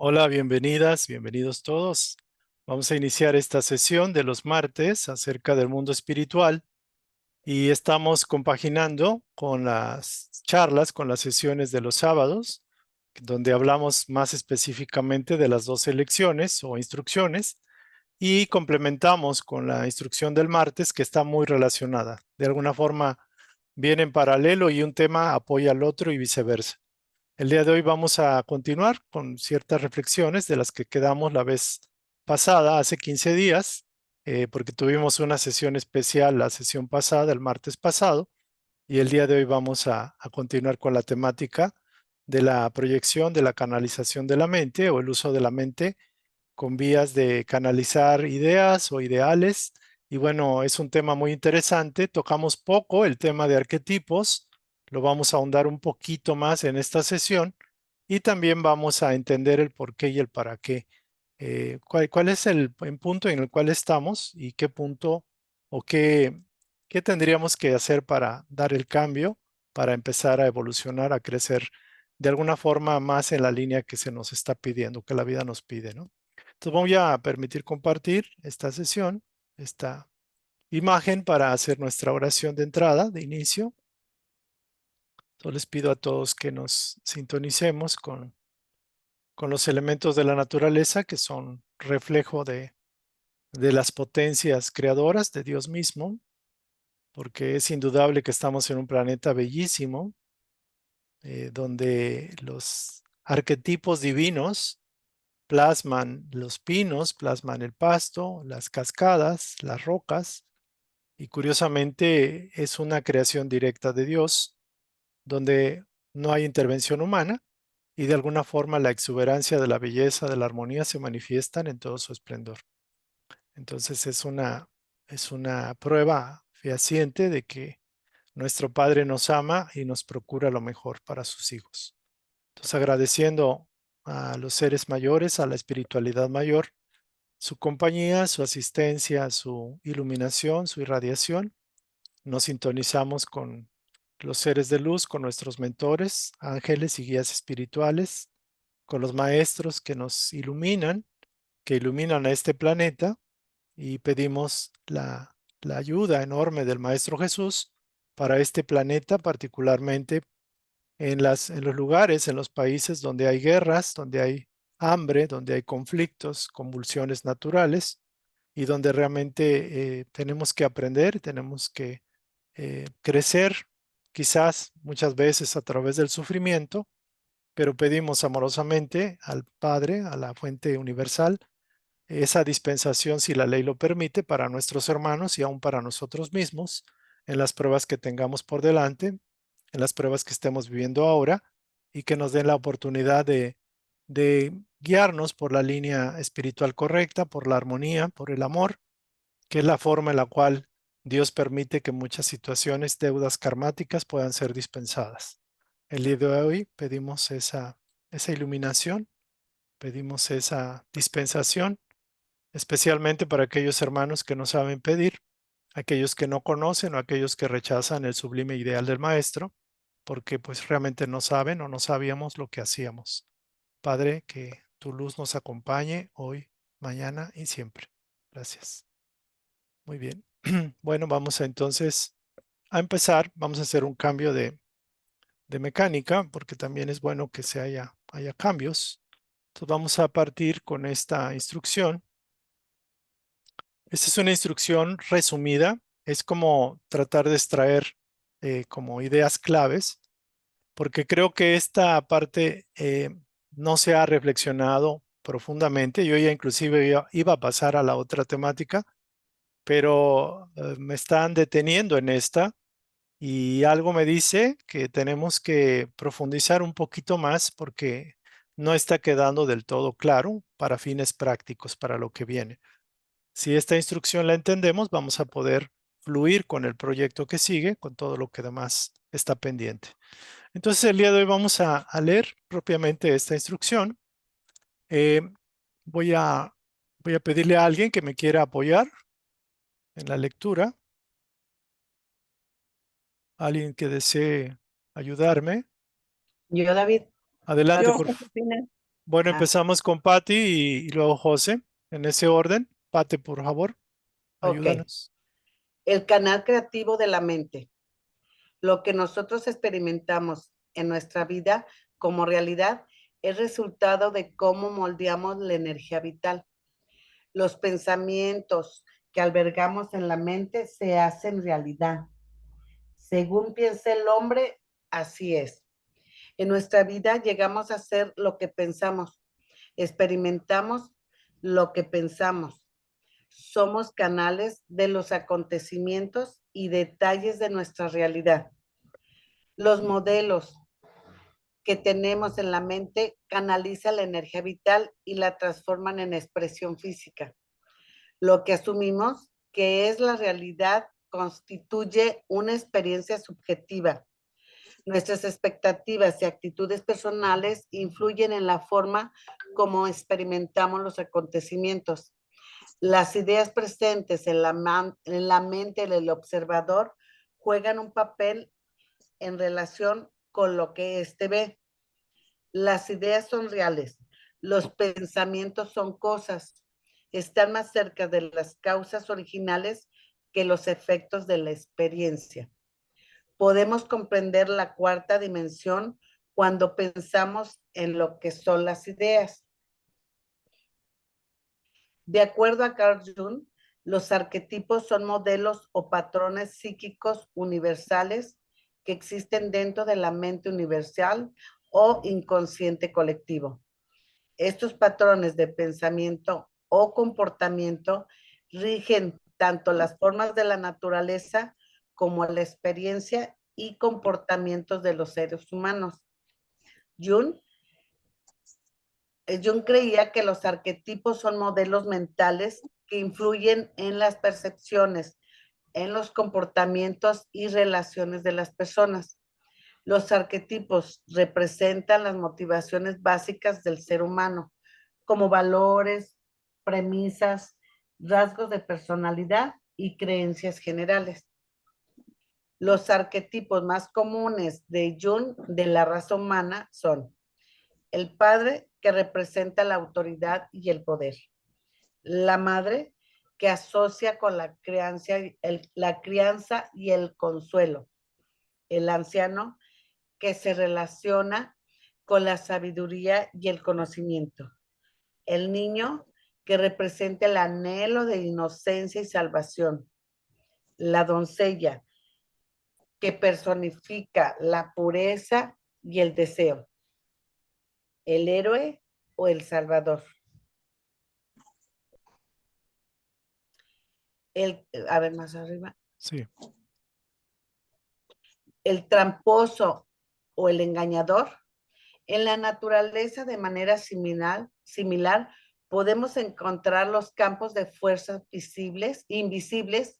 Hola, bienvenidas, bienvenidos todos. Vamos a iniciar esta sesión de los martes acerca del mundo espiritual y estamos compaginando con las charlas, con las sesiones de los sábados, donde hablamos más específicamente de las 12 lecciones o instrucciones y complementamos con la instrucción del martes que está muy relacionada. De alguna forma viene en paralelo y un tema apoya al otro y viceversa. El día de hoy vamos a continuar con ciertas reflexiones de las que quedamos la vez pasada, hace 15 días, porque tuvimos una sesión especial la sesión pasada, el martes pasado, y el día de hoy vamos a continuar con la temática de la proyección, de la canalización de la mente o el uso de la mente con vías de canalizar ideas o ideales. Y bueno, es un tema muy interesante. Tocamos poco el tema de arquetipos, lo vamos a ahondar un poquito más en esta sesión y también vamos a entender el por qué y el para qué. ¿Cuál es el punto en el cual estamos y qué punto o qué tendríamos que hacer para dar el cambio, para empezar a evolucionar, a crecer de alguna forma más en la línea que se nos está pidiendo, que la vida nos pide, ¿no? Entonces voy a permitir compartir esta sesión, esta imagen para hacer nuestra oración de entrada, de inicio. Entonces les pido a todos que nos sintonicemos con los elementos de la naturaleza que son reflejo de las potencias creadoras de Dios mismo, porque es indudable que estamos en un planeta bellísimo, donde los arquetipos divinos plasman los pinos, plasman el pasto, las cascadas, las rocas, y curiosamente es una creación directa de Dios, donde no hay intervención humana y de alguna forma la exuberancia de la belleza, de la armonía se manifiestan en todo su esplendor. Entonces es una prueba fehaciente de que nuestro Padre nos ama y nos procura lo mejor para sus hijos. Entonces agradeciendo a los seres mayores, a la espiritualidad mayor, su compañía, su asistencia, su iluminación, su irradiación. Nos sintonizamos con los seres de luz, con nuestros mentores, ángeles y guías espirituales, con los maestros que nos iluminan, que iluminan a este planeta y pedimos la ayuda enorme del Maestro Jesús para este planeta, particularmente en los lugares, en los países donde hay guerras, donde hay hambre, donde hay conflictos, convulsiones naturales y donde realmente tenemos que aprender, tenemos que crecer, quizás muchas veces a través del sufrimiento, pero pedimos amorosamente al Padre, a la fuente universal, esa dispensación, si la ley lo permite, para nuestros hermanos y aún para nosotros mismos, en las pruebas que tengamos por delante, en las pruebas que estemos viviendo ahora, y que nos den la oportunidad de guiarnos por la línea espiritual correcta, por la armonía, por el amor, que es la forma en la cual Dios permite que muchas situaciones, deudas karmáticas puedan ser dispensadas. El día de hoy pedimos esa iluminación, pedimos esa dispensación, especialmente para aquellos hermanos que no saben pedir, aquellos que no conocen o aquellos que rechazan el sublime ideal del Maestro, porque pues realmente no saben o no sabíamos lo que hacíamos. Padre, que tu luz nos acompañe hoy, mañana y siempre. Gracias. Muy bien. Bueno, vamos entonces a empezar. Vamos a hacer un cambio de mecánica porque también es bueno que haya cambios. Entonces vamos a partir con esta instrucción. Esta es una instrucción resumida. Es como tratar de extraer como ideas claves porque creo que esta parte no se ha reflexionado profundamente. Yo ya inclusive iba a pasar a la otra temática, pero me están deteniendo en esta y algo me dice que tenemos que profundizar un poquito más porque no está quedando del todo claro para fines prácticos, para lo que viene. Si esta instrucción la entendemos, vamos a poder fluir con el proyecto que sigue, con todo lo que demás está pendiente. Entonces, el día de hoy vamos a leer propiamente esta instrucción. Eh, voy a, voy a pedirle a alguien que me quiera apoyar en la lectura, alguien que desee ayudarme. Yo, David, Adelante, Yo, por favor. Josefina. Bueno, Ah, empezamos con Patty y luego José, en ese orden. Patty, por favor, ok. ayúdanos. El canal creativo de la mente. Lo que nosotros experimentamos en nuestra vida como realidad es resultado de cómo moldeamos la energía vital. Los pensamientos que albergamos en la mente se hacen realidad. Según piensa el hombre, así es. En nuestra vida llegamos a ser lo que pensamos, experimentamos lo que pensamos. Somos canales de los acontecimientos y detalles de nuestra realidad. Los modelos que tenemos en la mente canalizan la energía vital y la transforman en expresión física. Lo que asumimos que es la realidad constituye una experiencia subjetiva. Nuestras expectativas y actitudes personales influyen en la forma como experimentamos los acontecimientos. Las ideas presentes en la mente del observador juegan un papel en relación con lo que éste ve. Las ideas son reales, los pensamientos son cosas, están más cerca de las causas originales que los efectos de la experiencia. Podemos comprender la cuarta dimensión cuando pensamos en lo que son las ideas. De acuerdo a Carl Jung, los arquetipos son modelos o patrones psíquicos universales que existen dentro de la mente universal o inconsciente colectivo. Estos patrones de pensamiento o comportamiento rigen tanto las formas de la naturaleza como la experiencia y comportamientos de los seres humanos. Jung, Jung creía que los arquetipos son modelos mentales que influyen en las percepciones, en los comportamientos y relaciones de las personas. Los arquetipos representan las motivaciones básicas del ser humano, como valores, premisas, rasgos de personalidad y creencias generales. Los arquetipos más comunes de Jung de la raza humana son el padre, que representa la autoridad y el poder; la madre, que asocia con la crianza y el consuelo; el anciano, que se relaciona con la sabiduría y el conocimiento; el niño, que representa el anhelo de inocencia y salvación; la doncella, que personifica la pureza y el deseo; el héroe o el salvador; a ver más arriba, Sí, el tramposo o el engañador. En la naturaleza, de manera similar, podemos encontrar los campos de fuerza visibles, invisibles,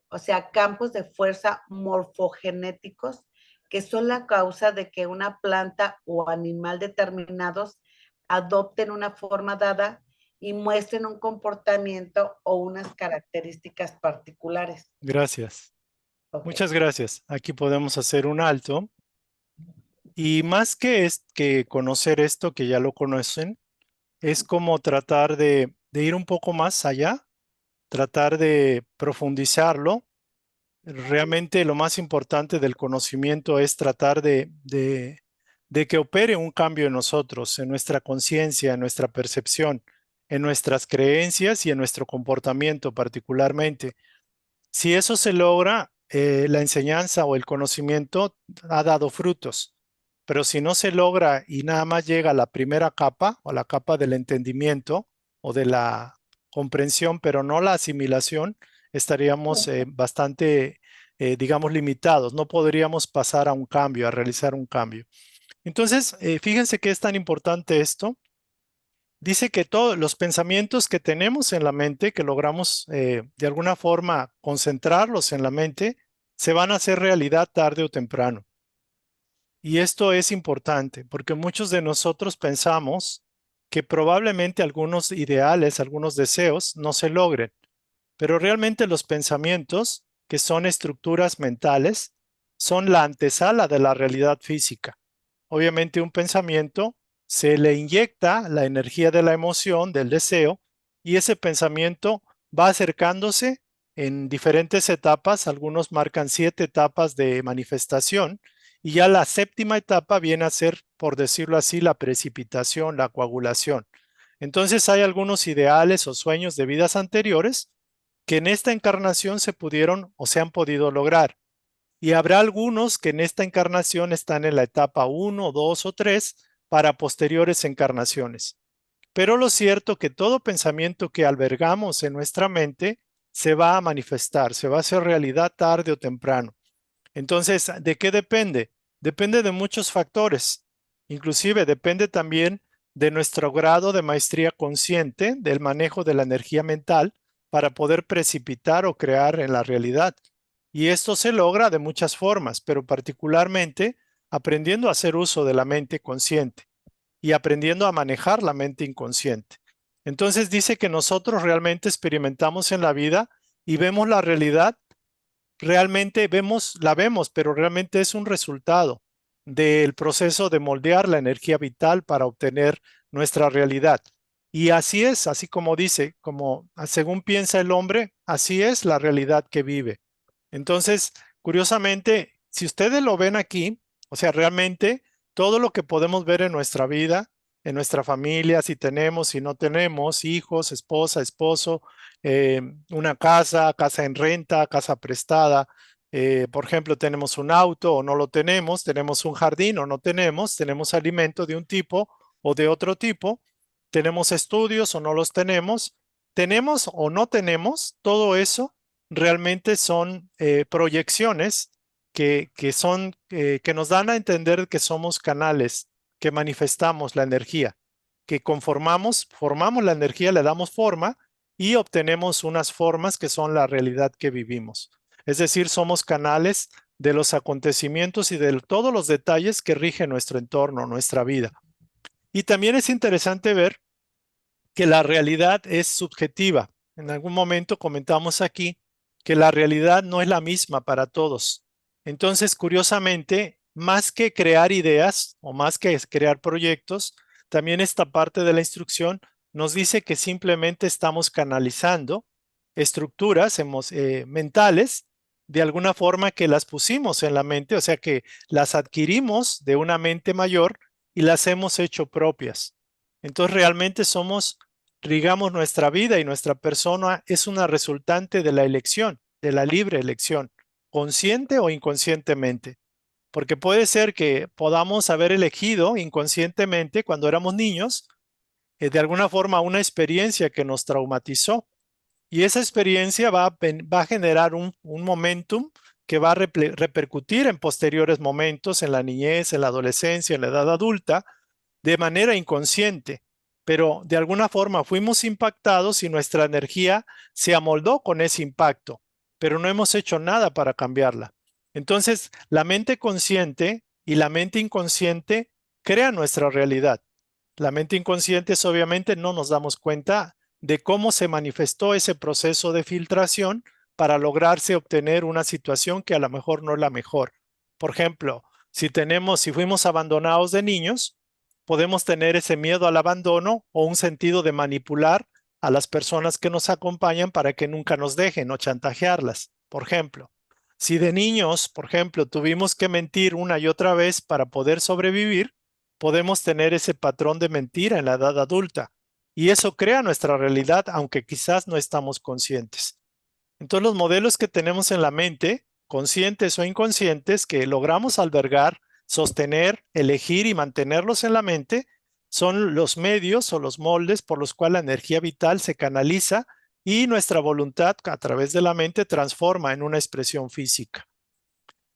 o sea, campos de fuerza morfogenéticos, que son la causa de que una planta o animal determinados adopten una forma dada y muestren un comportamiento o unas características particulares. gracias. Ok. Muchas gracias. Aquí podemos hacer un alto. Y más que conocer esto, que ya lo conocen, es como tratar de ir un poco más allá, tratar de profundizarlo. Realmente lo más importante del conocimiento es tratar de que opere un cambio en nosotros, en nuestra conciencia, en nuestra percepción, en nuestras creencias y en nuestro comportamiento particularmente. Si eso se logra, la enseñanza o el conocimiento ha dado frutos. Pero si no se logra y nada más llega a la primera capa o la capa del entendimiento o de la comprensión, pero no la asimilación, estaríamos bastante, digamos, limitados. No podríamos pasar a un cambio, a realizar un cambio. Entonces, fíjense que es tan importante esto. Dice que todos los pensamientos que tenemos en la mente, que logramos de alguna forma concentrarlos en la mente, se van a hacer realidad tarde o temprano. Y esto es importante porque muchos de nosotros pensamos que probablemente algunos ideales, algunos deseos no se logren, pero realmente los pensamientos, que son estructuras mentales, son la antesala de la realidad física. Obviamente un pensamiento se le inyecta la energía de la emoción, del deseo, y ese pensamiento va acercándose en diferentes etapas. Algunos marcan 7 etapas de manifestación, y ya la séptima etapa viene a ser, por decirlo así, la precipitación, la coagulación. Entonces hay algunos ideales o sueños de vidas anteriores que en esta encarnación se pudieron o se han podido lograr. Y habrá algunos que en esta encarnación están en la etapa 1, 2 o 3 para posteriores encarnaciones. Pero lo cierto es que todo pensamiento que albergamos en nuestra mente se va a manifestar, se va a hacer realidad tarde o temprano. Entonces, ¿de qué depende? Depende de muchos factores. Inclusive depende también de nuestro grado de maestría consciente, del manejo de la energía mental para poder precipitar o crear en la realidad. Y esto se logra de muchas formas, pero particularmente aprendiendo a hacer uso de la mente consciente y aprendiendo a manejar la mente inconsciente. Entonces dice que nosotros realmente experimentamos en la vida y vemos la realidad, realmente la vemos, pero realmente es un resultado del proceso de moldear la energía vital para obtener nuestra realidad. Y así es, así como dice, como según piensa el hombre, así es la realidad que vive. Entonces, curiosamente, si ustedes lo ven aquí, o sea, realmente todo lo que podemos ver en nuestra vida, en nuestra familia, si tenemos, si no tenemos, hijos, esposa, esposo, eh, una casa, casa en renta, casa prestada, por ejemplo, tenemos un auto o no lo tenemos un jardín o no tenemos alimento de un tipo o de otro tipo, tenemos estudios o no los tenemos o no tenemos, todo eso realmente son proyecciones que nos dan a entender que somos canales, que manifestamos la energía, que formamos la energía, le damos forma y obtenemos unas formas que son la realidad que vivimos. Es decir, somos canales de los acontecimientos y de todos los detalles que rigen nuestro entorno, nuestra vida. Y también es interesante ver que la realidad es subjetiva. En algún momento comentamos aquí que la realidad no es la misma para todos. Entonces, curiosamente, más que crear ideas o más que crear proyectos, también esta parte de la instrucción nos dice que simplemente estamos canalizando estructuras mentales de alguna forma que las pusimos en la mente, o sea que las adquirimos de una mente mayor y las hemos hecho propias. Entonces realmente somos, digamos, nuestra vida y nuestra persona es una resultante de la elección, de la libre elección, consciente o inconscientemente. Porque puede ser que podamos haber elegido inconscientemente cuando éramos niños, de alguna forma una experiencia que nos traumatizó. Y esa experiencia va a generar un momentum que va a repercutir en posteriores momentos, en la niñez, en la adolescencia, en la edad adulta, de manera inconsciente, pero de alguna forma fuimos impactados y nuestra energía se amoldó con ese impacto, pero no hemos hecho nada para cambiarla. Entonces, la mente consciente y la mente inconsciente crean nuestra realidad. La mente inconsciente es obviamente no nos damos cuenta de cómo se manifestó ese proceso de filtración para lograrse obtener una situación que a lo mejor no es la mejor. Por ejemplo, si fuimos abandonados de niños, podemos tener ese miedo al abandono o un sentido de manipular a las personas que nos acompañan para que nunca nos dejen o chantajearlas. Por ejemplo, si de niños, por ejemplo, tuvimos que mentir una y otra vez para poder sobrevivir, podemos tener ese patrón de mentira en la edad adulta. Y eso crea nuestra realidad, aunque quizás no estamos conscientes. Entonces, los modelos que tenemos en la mente, conscientes o inconscientes, que logramos albergar, sostener, elegir y mantenerlos en la mente, son los medios o los moldes por los cuales la energía vital se canaliza y nuestra voluntad a través de la mente transforma en una expresión física.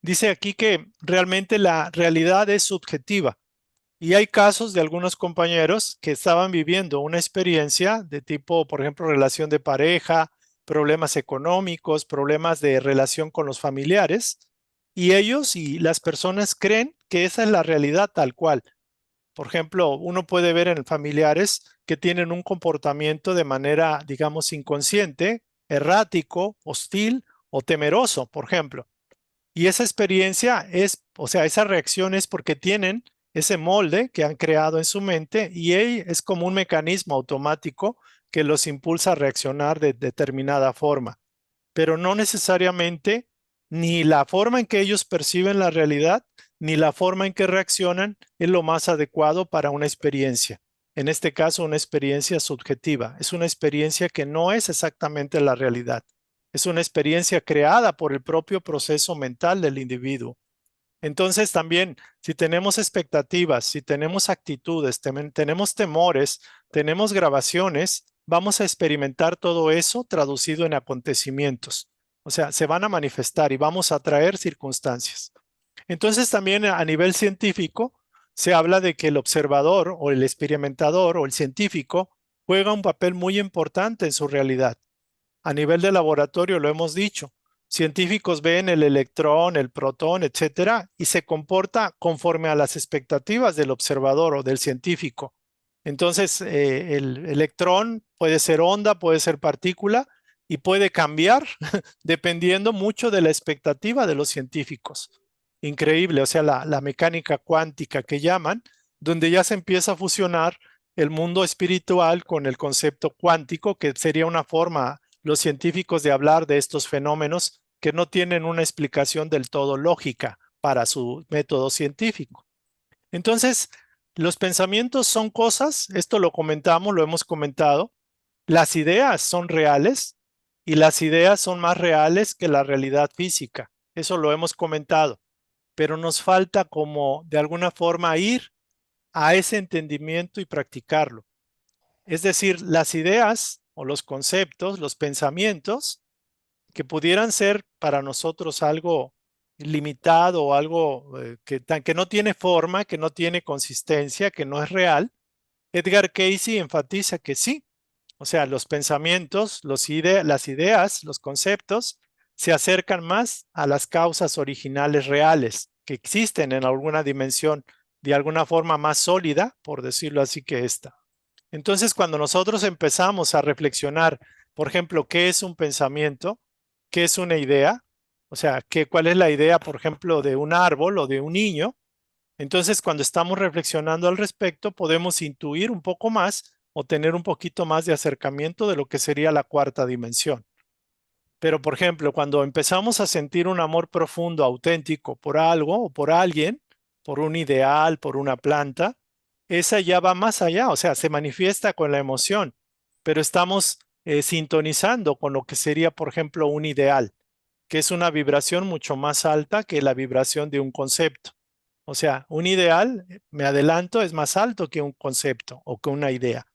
Dice aquí que realmente la realidad es subjetiva. Y hay casos de algunos compañeros que estaban viviendo una experiencia de tipo, por ejemplo, relación de pareja, problemas económicos, problemas de relación con los familiares, y ellos y las personas creen que esa es la realidad tal cual. Por ejemplo, uno puede ver en familiares que tienen un comportamiento de manera, digamos, inconsciente, errático, hostil o temeroso, por ejemplo. Y esa experiencia es, o sea, esa reacción es porque tienen ese molde que han creado en su mente y es como un mecanismo automático que los impulsa a reaccionar de determinada forma, pero no necesariamente ni la forma en que ellos perciben la realidad ni la forma en que reaccionan es lo más adecuado para una experiencia. En este caso, una experiencia subjetiva. Es una experiencia que no es exactamente la realidad. Es una experiencia creada por el propio proceso mental del individuo. Entonces también, si tenemos expectativas, si tenemos actitudes, tenemos temores, tenemos grabaciones, vamos a experimentar todo eso traducido en acontecimientos. O sea, se van a manifestar y vamos a traer circunstancias. Entonces también a nivel científico se habla de que el observador o el experimentador o el científico juega un papel muy importante en su realidad. A nivel de laboratorio lo hemos dicho. Científicos ven el electrón, el protón, etcétera, y se comporta conforme a las expectativas del observador o del científico. Entonces, el electrón puede ser onda, puede ser partícula y puede cambiar dependiendo mucho de la expectativa de los científicos. Increíble, o sea, la mecánica cuántica que llaman, donde ya se empieza a fusionar el mundo espiritual con el concepto cuántico, que sería una forma los científicos de hablar de estos fenómenos que no tienen una explicación del todo lógica para su método científico. Entonces, los pensamientos son cosas, esto lo comentamos, lo hemos comentado, las ideas son reales y las ideas son más reales que la realidad física. Eso lo hemos comentado, pero nos falta como de alguna forma ir a ese entendimiento y practicarlo. Es decir, las ideas o los conceptos, los pensamientos, que pudieran ser para nosotros algo limitado o algo que no tiene forma, que no tiene consistencia, que no es real, Edgar Cayce enfatiza que sí. O sea, los pensamientos, las ideas, los conceptos se acercan más a las causas originales reales que existen en alguna dimensión de alguna forma más sólida, por decirlo así, que esta. Entonces, cuando nosotros empezamos a reflexionar, por ejemplo, ¿qué es un pensamiento? ¿Qué es una idea? O sea, ¿cuál es la idea, por ejemplo, de un árbol o de un niño? Entonces, cuando estamos reflexionando al respecto, podemos intuir un poco más o tener un poquito más de acercamiento de lo que sería la cuarta dimensión. Pero, por ejemplo, cuando empezamos a sentir un amor profundo, auténtico por algo o por alguien, por un ideal, por una planta, esa ya va más allá, o sea, se manifiesta con la emoción, pero estamos sintonizando con lo que sería, por ejemplo, un ideal, que es una vibración mucho más alta que la vibración de un concepto. O sea, un ideal, me adelanto, es más alto que un concepto o que una idea.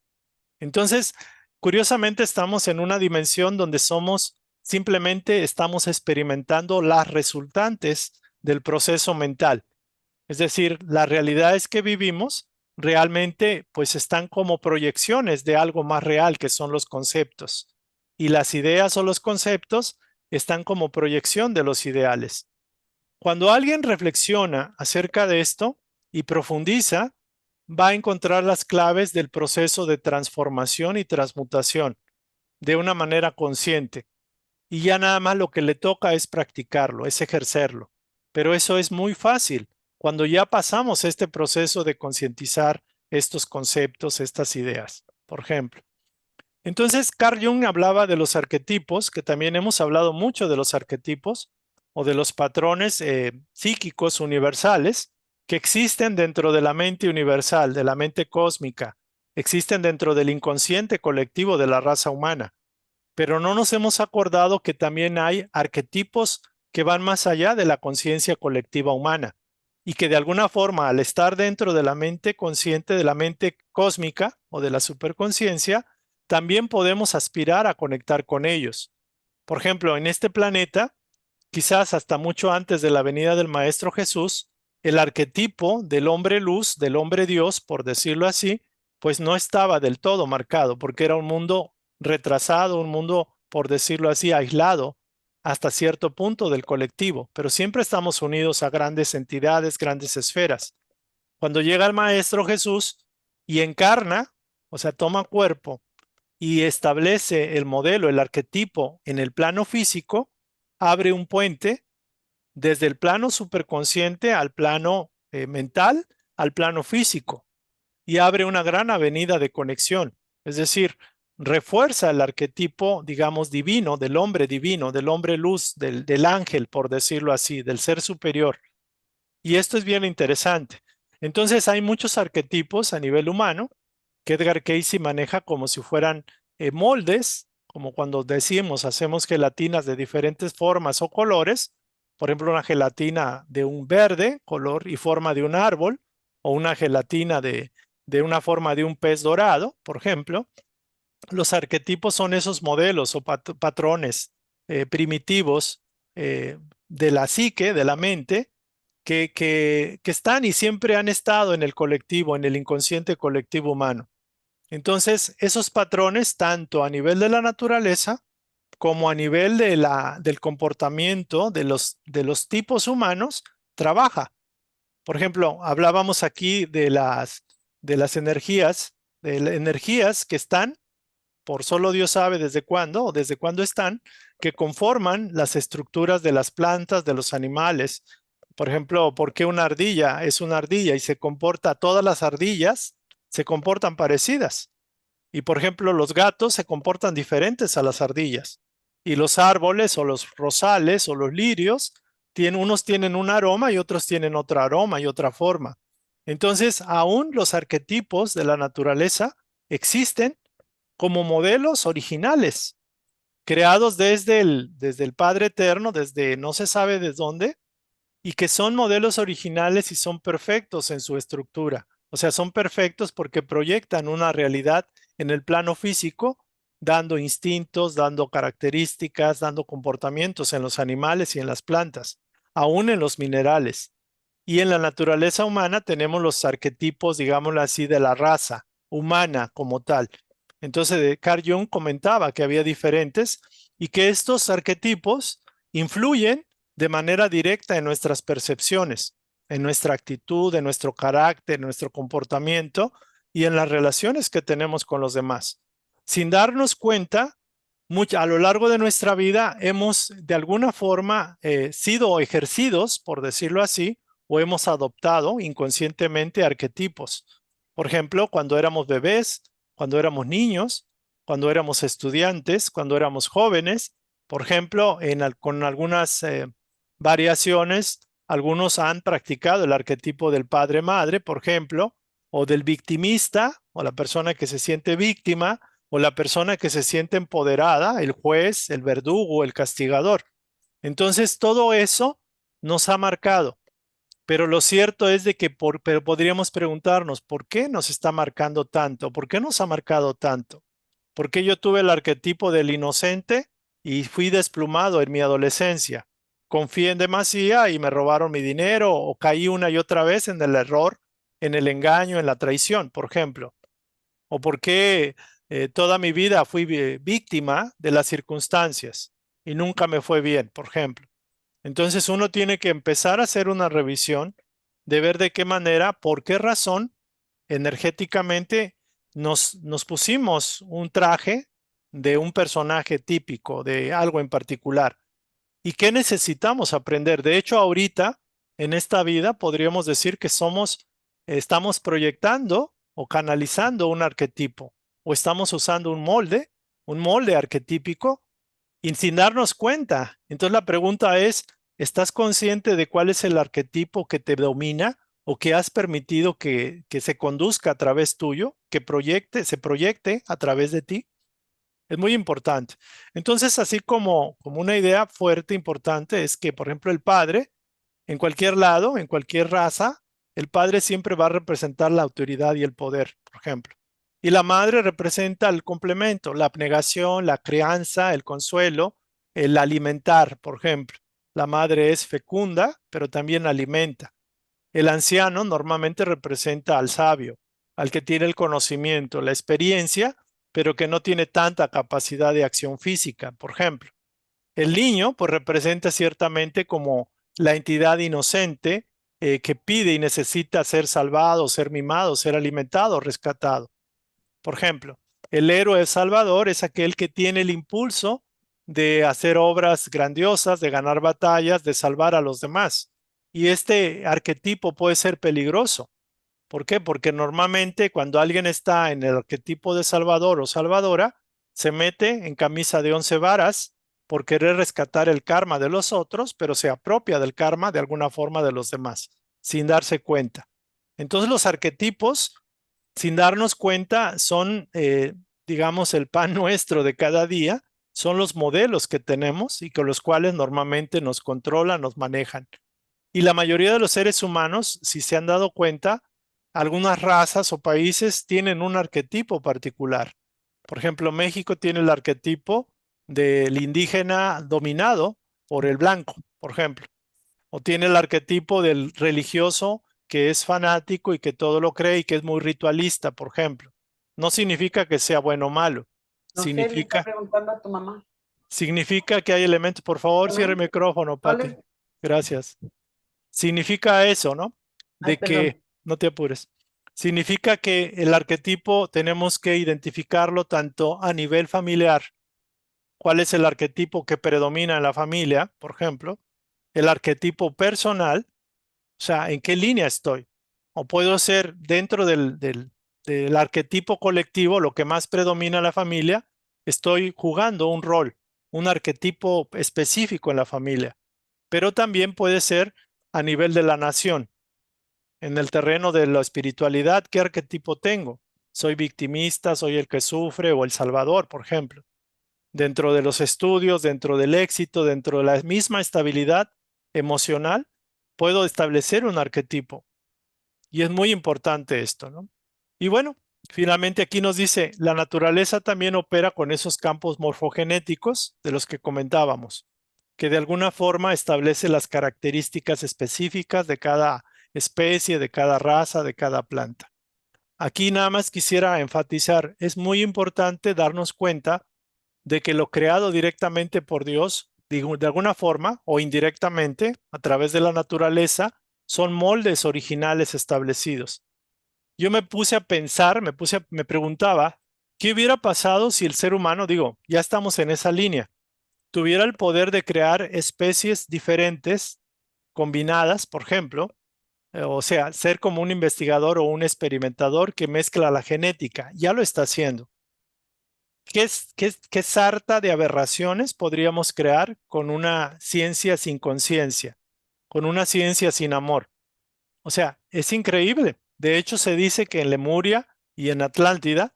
Entonces, curiosamente estamos en una dimensión donde simplemente estamos experimentando las resultantes del proceso mental. Es decir, las realidades que vivimos realmente pues están como proyecciones de algo más real que son los conceptos. Y las ideas o los conceptos están como proyección de los ideales. Cuando alguien reflexiona acerca de esto y profundiza, va a encontrar las claves del proceso de transformación y transmutación de una manera consciente. Y ya nada más lo que le toca es practicarlo, es ejercerlo. Pero eso es muy fácil cuando ya pasamos este proceso de concientizar estos conceptos, estas ideas, por ejemplo. Entonces, Carl Jung hablaba de los arquetipos, que también hemos hablado mucho de los arquetipos o de los patrones psíquicos universales que existen dentro de la mente universal, de la mente cósmica, existen dentro del inconsciente colectivo de la raza humana, pero no nos hemos acordado que también hay arquetipos que van más allá de la conciencia colectiva humana y que de alguna forma al estar dentro de la mente consciente, de la mente cósmica o de la superconciencia, también podemos aspirar a conectar con ellos. Por ejemplo, en este planeta, quizás hasta mucho antes de la venida del Maestro Jesús, el arquetipo del hombre luz, del hombre Dios, por decirlo así, pues no estaba del todo marcado, porque era un mundo retrasado, un mundo, por decirlo así, aislado hasta cierto punto del colectivo, pero siempre estamos unidos a grandes entidades, grandes esferas. Cuando llega el Maestro Jesús y encarna, o sea, toma cuerpo y establece el modelo, el arquetipo en el plano físico, abre un puente desde el plano superconsciente al plano mental al plano físico y abre una gran avenida de conexión. Es decir, refuerza el arquetipo, digamos, divino, del hombre luz, del ángel, por decirlo así, del ser superior. Y esto es bien interesante. Entonces hay muchos arquetipos a nivel humano que Edgar Cayce maneja como si fueran moldes, como cuando decimos hacemos gelatinas de diferentes formas o colores, por ejemplo una gelatina de un verde, color y forma de un árbol, o una gelatina de una forma de un pez dorado, por ejemplo. Los arquetipos son esos modelos o patrones primitivos de la psique, de la mente, que están y siempre han estado en el colectivo, en el inconsciente colectivo humano. Entonces, esos patrones, tanto a nivel de la naturaleza como a nivel del comportamiento de los tipos humanos, trabaja. Por ejemplo, hablábamos aquí de las energías, energías que están, por solo Dios sabe desde cuándo o desde cuándo están, que conforman las estructuras de las plantas, de los animales. Por ejemplo, ¿por qué una ardilla es una ardilla y todas las ardillas se comportan parecidas? Y por ejemplo, los gatos se comportan diferentes a las ardillas. Y los árboles o los rosales o los lirios, unos tienen un aroma y otros tienen otro aroma y otra forma. Entonces, aún los arquetipos de la naturaleza existen como modelos originales, creados desde el Padre Eterno, desde no se sabe desde dónde, y que son modelos originales y son perfectos en su estructura. O sea, son perfectos porque proyectan una realidad en el plano físico, dando instintos, dando características, dando comportamientos en los animales y en las plantas, aún en los minerales. Y en la naturaleza humana tenemos los arquetipos, digámoslo así, de la raza humana como tal. Entonces, Carl Jung comentaba que había diferentes y que estos arquetipos influyen de manera directa en nuestras percepciones, en nuestra actitud, en nuestro carácter, en nuestro comportamiento y en las relaciones que tenemos con los demás. Sin darnos cuenta, a lo largo de nuestra vida hemos de alguna forma sido ejercidos, por decirlo así, o hemos adoptado inconscientemente arquetipos. Por ejemplo, cuando éramos bebés, cuando éramos niños, cuando éramos estudiantes, cuando éramos jóvenes. Por ejemplo, con algunas variaciones, algunos han practicado el arquetipo del padre-madre, por ejemplo, o del victimista, o la persona que se siente víctima, o la persona que se siente empoderada, el juez, el verdugo, el castigador. Entonces, todo eso nos ha marcado. Pero lo cierto es de que pero podríamos preguntarnos, ¿por qué nos está marcando tanto? ¿Por qué nos ha marcado tanto? ¿Por qué yo tuve el arquetipo del inocente y fui desplumado en mi adolescencia? Confié en demasía y me robaron mi dinero o caí una y otra vez en el error, en el engaño, en la traición, por ejemplo. ¿O por qué toda mi vida fui víctima de las circunstancias y nunca me fue bien, por ejemplo? Entonces uno tiene que empezar a hacer una revisión de ver de qué manera, por qué razón energéticamente nos pusimos un traje de un personaje típico, de algo en particular, y qué necesitamos aprender. De hecho, ahorita, en esta vida, podríamos decir que estamos proyectando o canalizando un arquetipo, o estamos usando un molde arquetípico y sin darnos cuenta. Entonces la pregunta es, ¿estás consciente de cuál es el arquetipo que te domina o que has permitido que se conduzca a través tuyo, se proyecte a través de ti? Es muy importante. Entonces, así como una idea fuerte, importante, es que, por ejemplo, el padre, en cualquier lado, en cualquier raza, el padre siempre va a representar la autoridad y el poder, por ejemplo. Y la madre representa el complemento, la abnegación, la crianza, el consuelo, el alimentar, por ejemplo. La madre es fecunda, pero también alimenta. El anciano normalmente representa al sabio, al que tiene el conocimiento, la experiencia, pero que no tiene tanta capacidad de acción física, por ejemplo. El niño, pues representa ciertamente como la entidad inocente que pide y necesita ser salvado, ser mimado, ser alimentado, rescatado. Por ejemplo, el héroe salvador es aquel que tiene el impulso de hacer obras grandiosas, de ganar batallas, de salvar a los demás. Y este arquetipo puede ser peligroso ¿Por qué? Porque normalmente cuando alguien está en el arquetipo de salvador o salvadora, se mete en camisa de 11 varas por querer rescatar el karma de los otros, pero se apropia del karma de alguna forma de los demás, sin darse cuenta. Entonces los arquetipos, sin darnos cuenta, son, digamos, el pan nuestro de cada día, son los modelos que tenemos y con los cuales normalmente nos controlan, nos manejan. Y la mayoría de los seres humanos, si se han dado cuenta, algunas razas o países tienen un arquetipo particular. Por ejemplo, México tiene el arquetipo del indígena dominado por el blanco, por ejemplo. O tiene el arquetipo del religioso que es fanático y que todo lo cree y que es muy ritualista, por ejemplo. No significa que sea bueno o malo. No sé, le está Significa, preguntando a tu mamá. significa que hay elementos. Por favor, cierre el ¿También? micrófono, No Pati. Gracias. Significa eso, ¿no? Ay, De perdón. que, no te apures, significa que el arquetipo tenemos que identificarlo tanto a nivel familiar, cuál es el arquetipo que predomina en la familia, por ejemplo, el arquetipo personal, o sea, en qué línea estoy. O puedo ser dentro del arquetipo colectivo, lo que más predomina en la familia, estoy jugando un rol, un arquetipo específico en la familia, pero también puede ser a nivel de la nación. En el terreno de la espiritualidad, ¿qué arquetipo tengo? ¿Soy victimista, soy el que sufre o el salvador, por ejemplo? Dentro de los estudios, dentro del éxito, dentro de la misma estabilidad emocional, puedo establecer un arquetipo. Y es muy importante esto, ¿no? Y bueno, finalmente aquí nos dice, la naturaleza también opera con esos campos morfogenéticos de los que comentábamos, que de alguna forma establece las características específicas de cada especie, de cada raza, de cada planta. Aquí nada más quisiera enfatizar, es muy importante darnos cuenta de que lo creado directamente por Dios, digo, de alguna forma o indirectamente, a través de la naturaleza, son moldes originales establecidos. Yo me puse a pensar, me preguntaba, ¿qué hubiera pasado si el ser humano, digo, ya estamos en esa línea, tuviera el poder de crear especies diferentes, combinadas, por ejemplo, o sea, ser como un investigador o un experimentador que mezcla la genética? Ya lo está haciendo. ¿Qué sarta de aberraciones podríamos crear con una ciencia sin conciencia, con una ciencia sin amor? O sea, es increíble. De hecho, se dice que en Lemuria y en Atlántida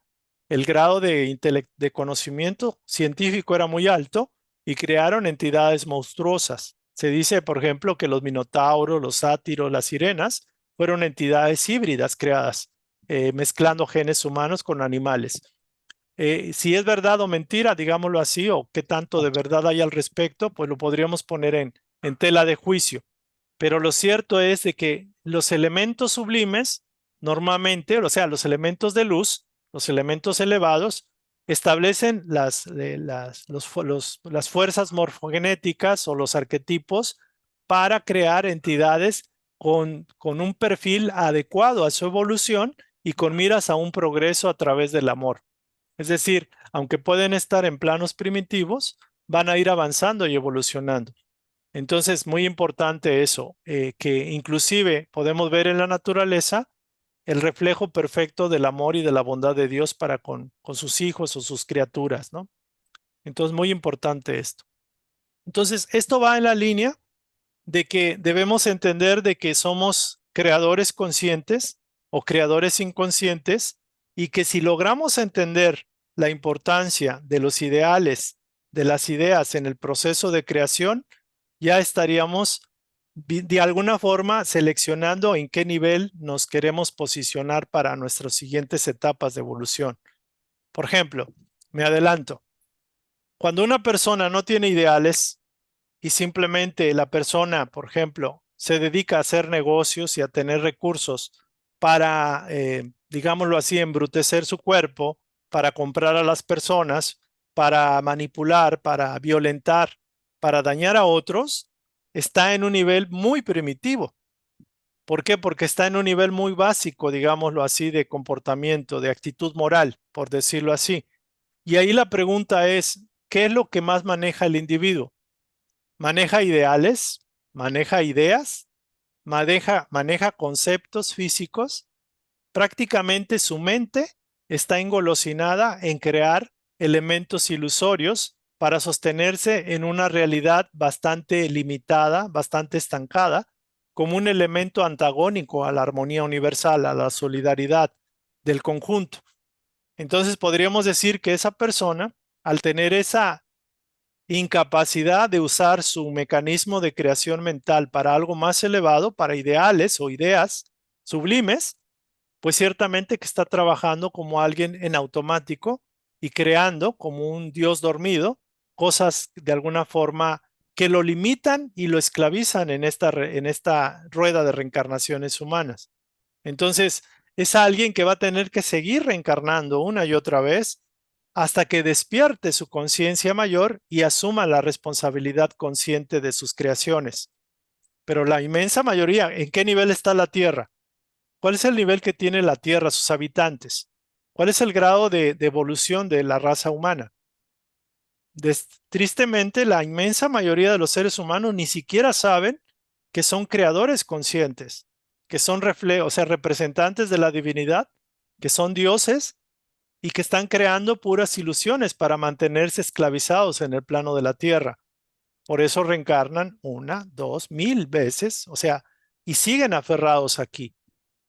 el grado de conocimiento científico era muy alto y crearon entidades monstruosas. Se dice, por ejemplo, que los minotauros, los sátiros, las sirenas fueron entidades híbridas creadas, mezclando genes humanos con animales. Si es verdad o mentira, digámoslo así, o qué tanto de verdad hay al respecto, pues lo podríamos poner en tela de juicio. Pero lo cierto es de que los elementos sublimes, normalmente, o sea, los elementos de luz, los elementos elevados, establecen las fuerzas morfogenéticas o los arquetipos para crear entidades con un perfil adecuado a su evolución y con miras a un progreso a través del amor. Es decir, aunque pueden estar en planos primitivos, van a ir avanzando y evolucionando. Entonces, muy importante eso, que inclusive podemos ver en la naturaleza el reflejo perfecto del amor y de la bondad de Dios para con sus hijos o sus criaturas, ¿no? Entonces, muy importante esto. Entonces, esto va en la línea de que debemos entender de que somos creadores conscientes o creadores inconscientes y que si logramos entender la importancia de los ideales, de las ideas en el proceso de creación, ya estaríamos de alguna forma seleccionando en qué nivel nos queremos posicionar para nuestras siguientes etapas de evolución. Por ejemplo, me adelanto, cuando una persona no tiene ideales, y simplemente la persona, por ejemplo, se dedica a hacer negocios y a tener recursos para, digámoslo así, embrutecer su cuerpo, para comprar a las personas, para manipular, para violentar, para dañar a otros, está en un nivel muy primitivo. ¿Por qué? Porque está en un nivel muy básico, digámoslo así, de comportamiento, de actitud moral, por decirlo así. Y ahí la pregunta es, ¿qué es lo que más maneja el individuo? Maneja ideales, maneja ideas, maneja conceptos físicos Prácticamente su mente está engolosinada en crear elementos ilusorios para sostenerse en una realidad bastante limitada, bastante estancada, como un elemento antagónico a la armonía universal, a la solidaridad del conjunto. Entonces podríamos decir que esa persona, al tener esa incapacidad de usar su mecanismo de creación mental para algo más elevado, para ideales o ideas sublimes, pues ciertamente que está trabajando como alguien en automático y creando como un dios dormido cosas de alguna forma que lo limitan y lo esclavizan en esta rueda de reencarnaciones humanas. Entonces, es alguien que va a tener que seguir reencarnando una y otra vez hasta que despierte su conciencia mayor y asuma la responsabilidad consciente de sus creaciones. Pero la inmensa mayoría, ¿en qué nivel está la Tierra? ¿Cuál es el nivel que tiene la Tierra, sus habitantes? ¿Cuál es el grado de evolución de la raza humana? Tristemente, la inmensa mayoría de los seres humanos ni siquiera saben que son creadores conscientes, que son o sea, representantes de la divinidad, que son dioses y que están creando puras ilusiones para mantenerse esclavizados en el plano de la tierra. Por eso reencarnan una, dos, mil veces, o sea, y siguen aferrados aquí.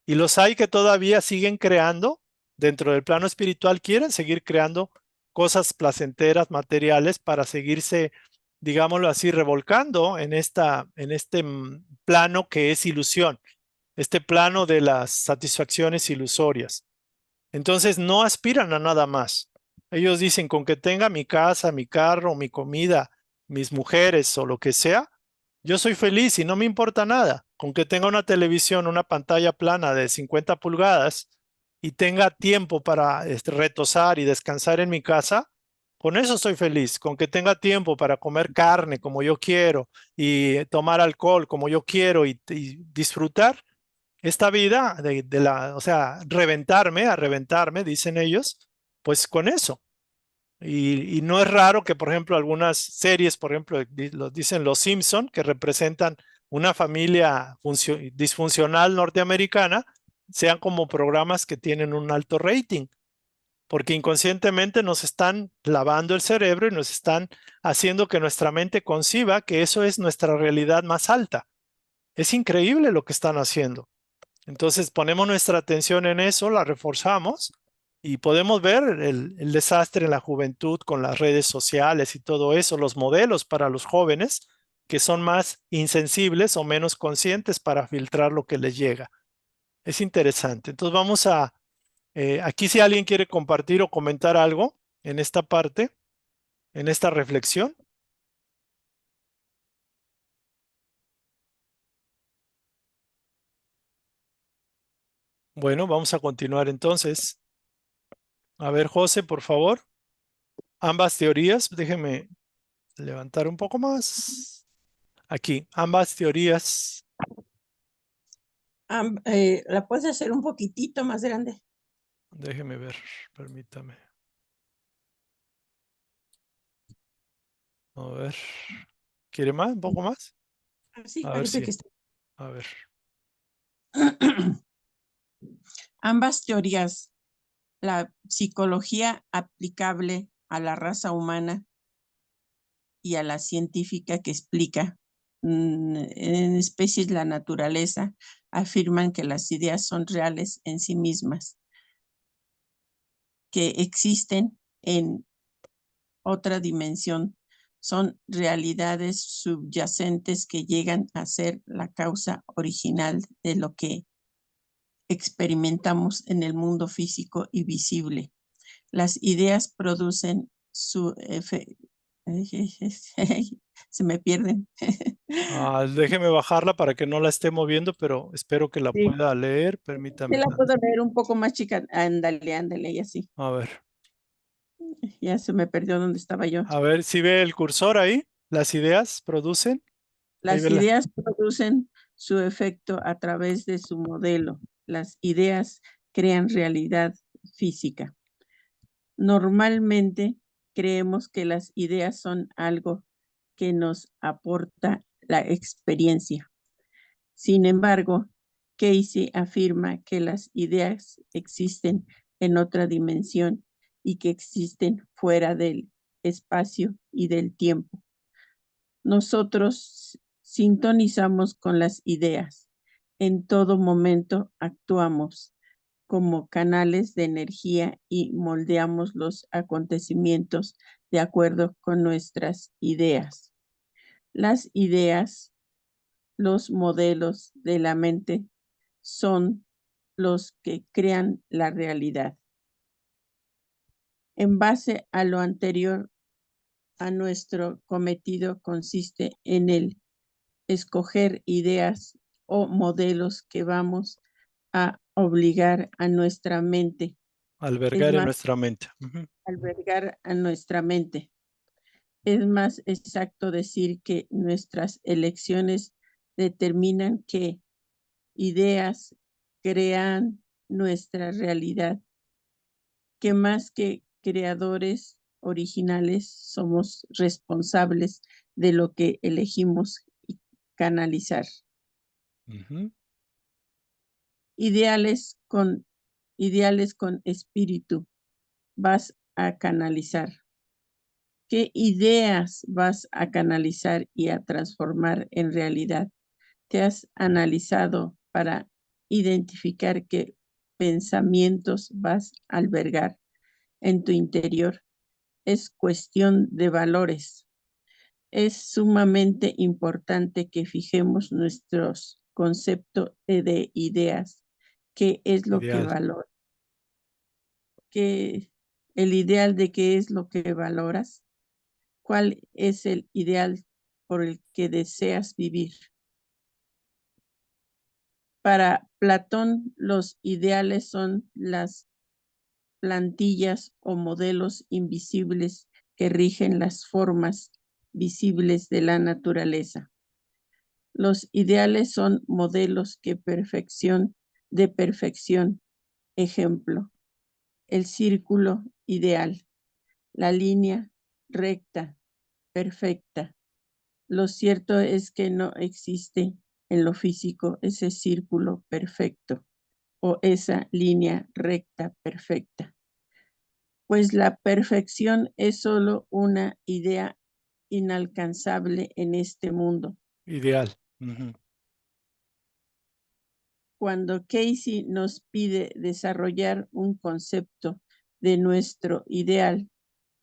Y los hay que todavía siguen creando dentro del plano espiritual, quieren seguir creando cosas placenteras, materiales, para seguirse, digámoslo así, revolcando en este plano que es ilusión, este plano de las satisfacciones ilusorias. Entonces no aspiran a nada más. Ellos dicen, con que tenga mi casa, mi carro, mi comida, mis mujeres o lo que sea, yo soy feliz y no me importa nada. Con que tenga una televisión, una pantalla plana de 50 pulgadas y tenga tiempo para retosar y descansar en mi casa, con eso estoy feliz. Con que tenga tiempo para comer carne como yo quiero y tomar alcohol como yo quiero y disfrutar esta vida o sea, a reventarme, dicen ellos, pues con eso. Y no es raro que, por ejemplo, algunas series, por ejemplo, lo dicen Los Simpson, que representan una familia disfuncional norteamericana, sean como programas que tienen un alto rating, porque inconscientemente nos están lavando el cerebro y nos están haciendo que nuestra mente conciba que eso es nuestra realidad más alta. Es increíble lo que están haciendo. Entonces ponemos nuestra atención en eso, la reforzamos y podemos ver el desastre en la juventud con las redes sociales y todo eso, los modelos para los jóvenes que son más insensibles o menos conscientes para filtrar lo que les llega. Es interesante. Entonces vamos aquí si alguien quiere compartir o comentar algo en esta parte, en esta reflexión. Bueno, vamos a continuar entonces. A ver, José, por favor. Ambas teorías, déjeme levantar un poco más. Aquí, ambas teorías. ¿La puedes hacer un poquitito más grande? Déjeme ver, permítame. A ver. ¿Quiere más? ¿Un poco más? Sí, A ver parece si. que está. A ver. Ambas teorías, la psicología aplicable a la raza humana y a la científica que explica en especies la naturaleza, afirman que las ideas son reales en sí mismas, que existen en otra dimensión, son realidades subyacentes que llegan a ser la causa original de lo que experimentamos en el mundo físico y visible. Las ideas producen su efecto. Se me pierden. Déjeme bajarla para que no la esté moviendo, pero espero que la Sí, pueda leer. sí Permítame la puedo tanto. leer un poco más chica. Ándale, ándale, y así. A ver. Ya se me perdió donde estaba yo. A ver si ve el cursor ahí. Las ideas producen. Ahí Las ve la. ideas producen su efecto a través de su modelo. Las ideas crean realidad física. Normalmente creemos que las ideas son algo que nos aporta la experiencia. Sin embargo, Casey afirma que las ideas existen en otra dimensión y que existen fuera del espacio y del tiempo. Nosotros sintonizamos con las ideas. En todo momento actuamos como canales de energía y moldeamos los acontecimientos de acuerdo con nuestras ideas. Las ideas, los modelos de la mente son los que crean la realidad. En base a lo anterior, a nuestro cometido consiste en el escoger ideas o modelos que vamos a obligar a nuestra mente. Albergar en nuestra mente. Albergar a nuestra mente. Es más exacto decir que nuestras elecciones determinan qué ideas crean nuestra realidad, que más que creadores originales somos responsables de lo que elegimos canalizar. Ideales con espíritu vas a canalizar. ¿Qué ideas vas a canalizar y a transformar en realidad? ¿Te has analizado para identificar qué pensamientos vas a albergar en tu interior? Es cuestión de valores. Es sumamente importante que fijemos nuestros conceptos de ideas. ¿Qué es lo que valora? El ideal de qué es lo que valoras? ¿Cuál es el ideal por el que deseas vivir? Para Platón, los ideales son las plantillas o modelos invisibles que rigen las formas visibles de la naturaleza. Los ideales son modelos de perfección. Ejemplo, el círculo ideal, la línea recta, perfecta. Lo cierto es que no existe en lo físico ese círculo perfecto o esa línea recta perfecta, pues la perfección es solo una idea inalcanzable en este mundo. Ideal. Cuando Casey nos pide desarrollar un concepto de nuestro ideal,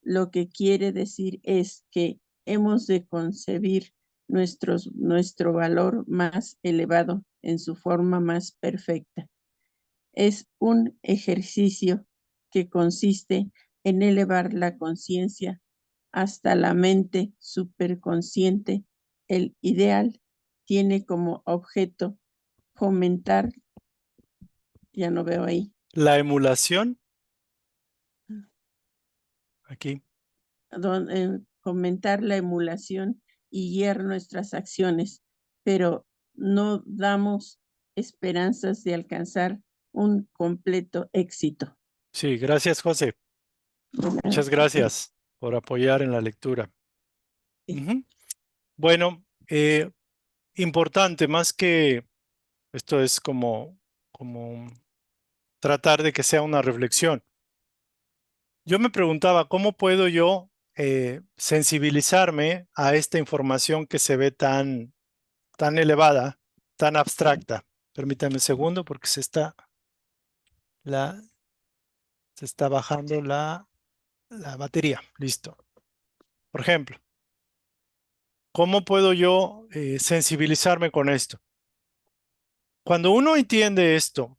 lo que quiere decir es que hemos de concebir nuestro valor más elevado en su forma más perfecta. Es un ejercicio que consiste en elevar la conciencia hasta la mente superconsciente. El ideal tiene como objeto fomentar, ya no veo ahí. La emulación. Aquí. Fomentar la emulación y guiar nuestras acciones, pero no damos esperanzas de alcanzar un completo éxito. Sí, gracias, José. Muchas gracias por apoyar en la lectura. Bueno, importante, más que esto es como tratar de que sea una reflexión. Yo me preguntaba, ¿cómo puedo yo sensibilizarme a esta información que se ve tan elevada, tan abstracta? Permítame un segundo porque se está bajando la batería. Listo. Por ejemplo, ¿cómo puedo yo sensibilizarme con esto? Cuando uno entiende esto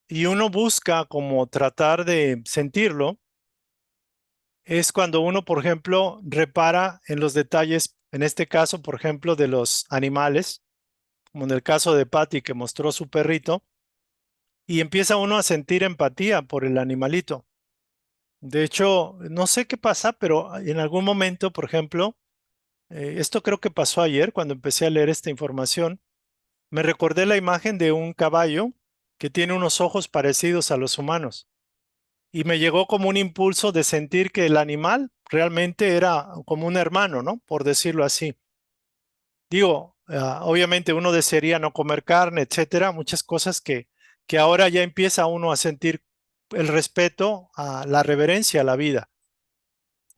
y uno busca como tratar de sentirlo, es cuando uno, por ejemplo, repara en los detalles, en este caso, por ejemplo, de los animales, como en el caso de Patty que mostró su perrito, y empieza uno a sentir empatía por el animalito. De hecho, no sé qué pasa, pero en algún momento, por ejemplo, esto creo que pasó ayer cuando empecé a leer esta información, me recordé la imagen de un caballo que tiene unos ojos parecidos a los humanos y me llegó como un impulso de sentir que el animal realmente era como un hermano, ¿no? Por decirlo así. Digo, Obviamente uno desearía no comer carne, etcétera, muchas cosas que ahora ya empieza uno a sentir el respeto, a la reverencia a la vida.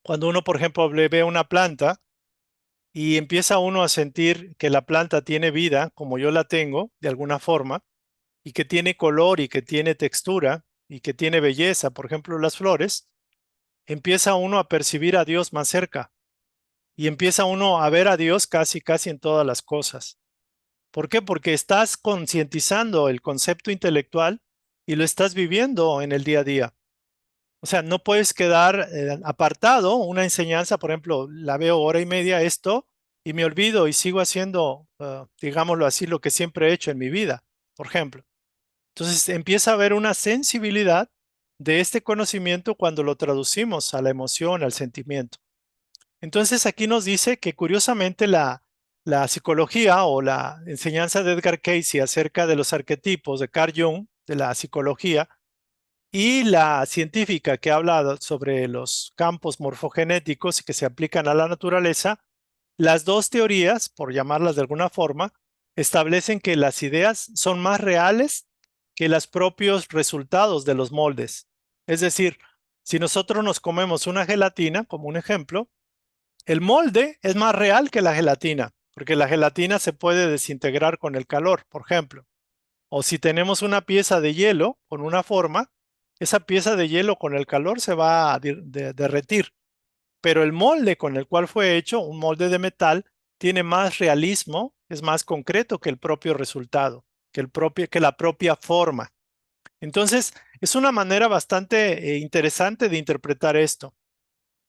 Cuando uno, por ejemplo, le ve una planta y empieza uno a sentir que la planta tiene vida, como yo la tengo, de alguna forma, y que tiene color y que tiene textura y que tiene belleza, por ejemplo, las flores, empieza uno a percibir a Dios más cerca y empieza uno a ver a Dios casi, casi en todas las cosas. ¿Por qué? Porque estás concientizando el concepto intelectual y lo estás viviendo en el día a día. O sea, no puedes quedar apartado. Una enseñanza, por ejemplo, la veo hora y media esto y me olvido y sigo haciendo, digámoslo así, lo que siempre he hecho en mi vida, por ejemplo. Entonces empieza a haber una sensibilidad de este conocimiento cuando lo traducimos a la emoción, al sentimiento. Entonces aquí nos dice que curiosamente la psicología o la enseñanza de Edgar Cayce acerca de los arquetipos de Carl Jung, de la psicología, y la científica que habla sobre los campos morfogenéticos que se aplican a la naturaleza, las dos teorías, por llamarlas de alguna forma, establecen que las ideas son más reales que los propios resultados de los moldes. Es decir, si nosotros nos comemos una gelatina, como un ejemplo, el molde es más real que la gelatina, porque la gelatina se puede desintegrar con el calor, por ejemplo. O si tenemos una pieza de hielo con una forma, esa pieza de hielo con el calor se va a derretir. Pero el molde con el cual fue hecho, un molde de metal, tiene más realismo, es más concreto que el propio resultado, que la propia forma. Entonces, es una manera bastante interesante de interpretar esto.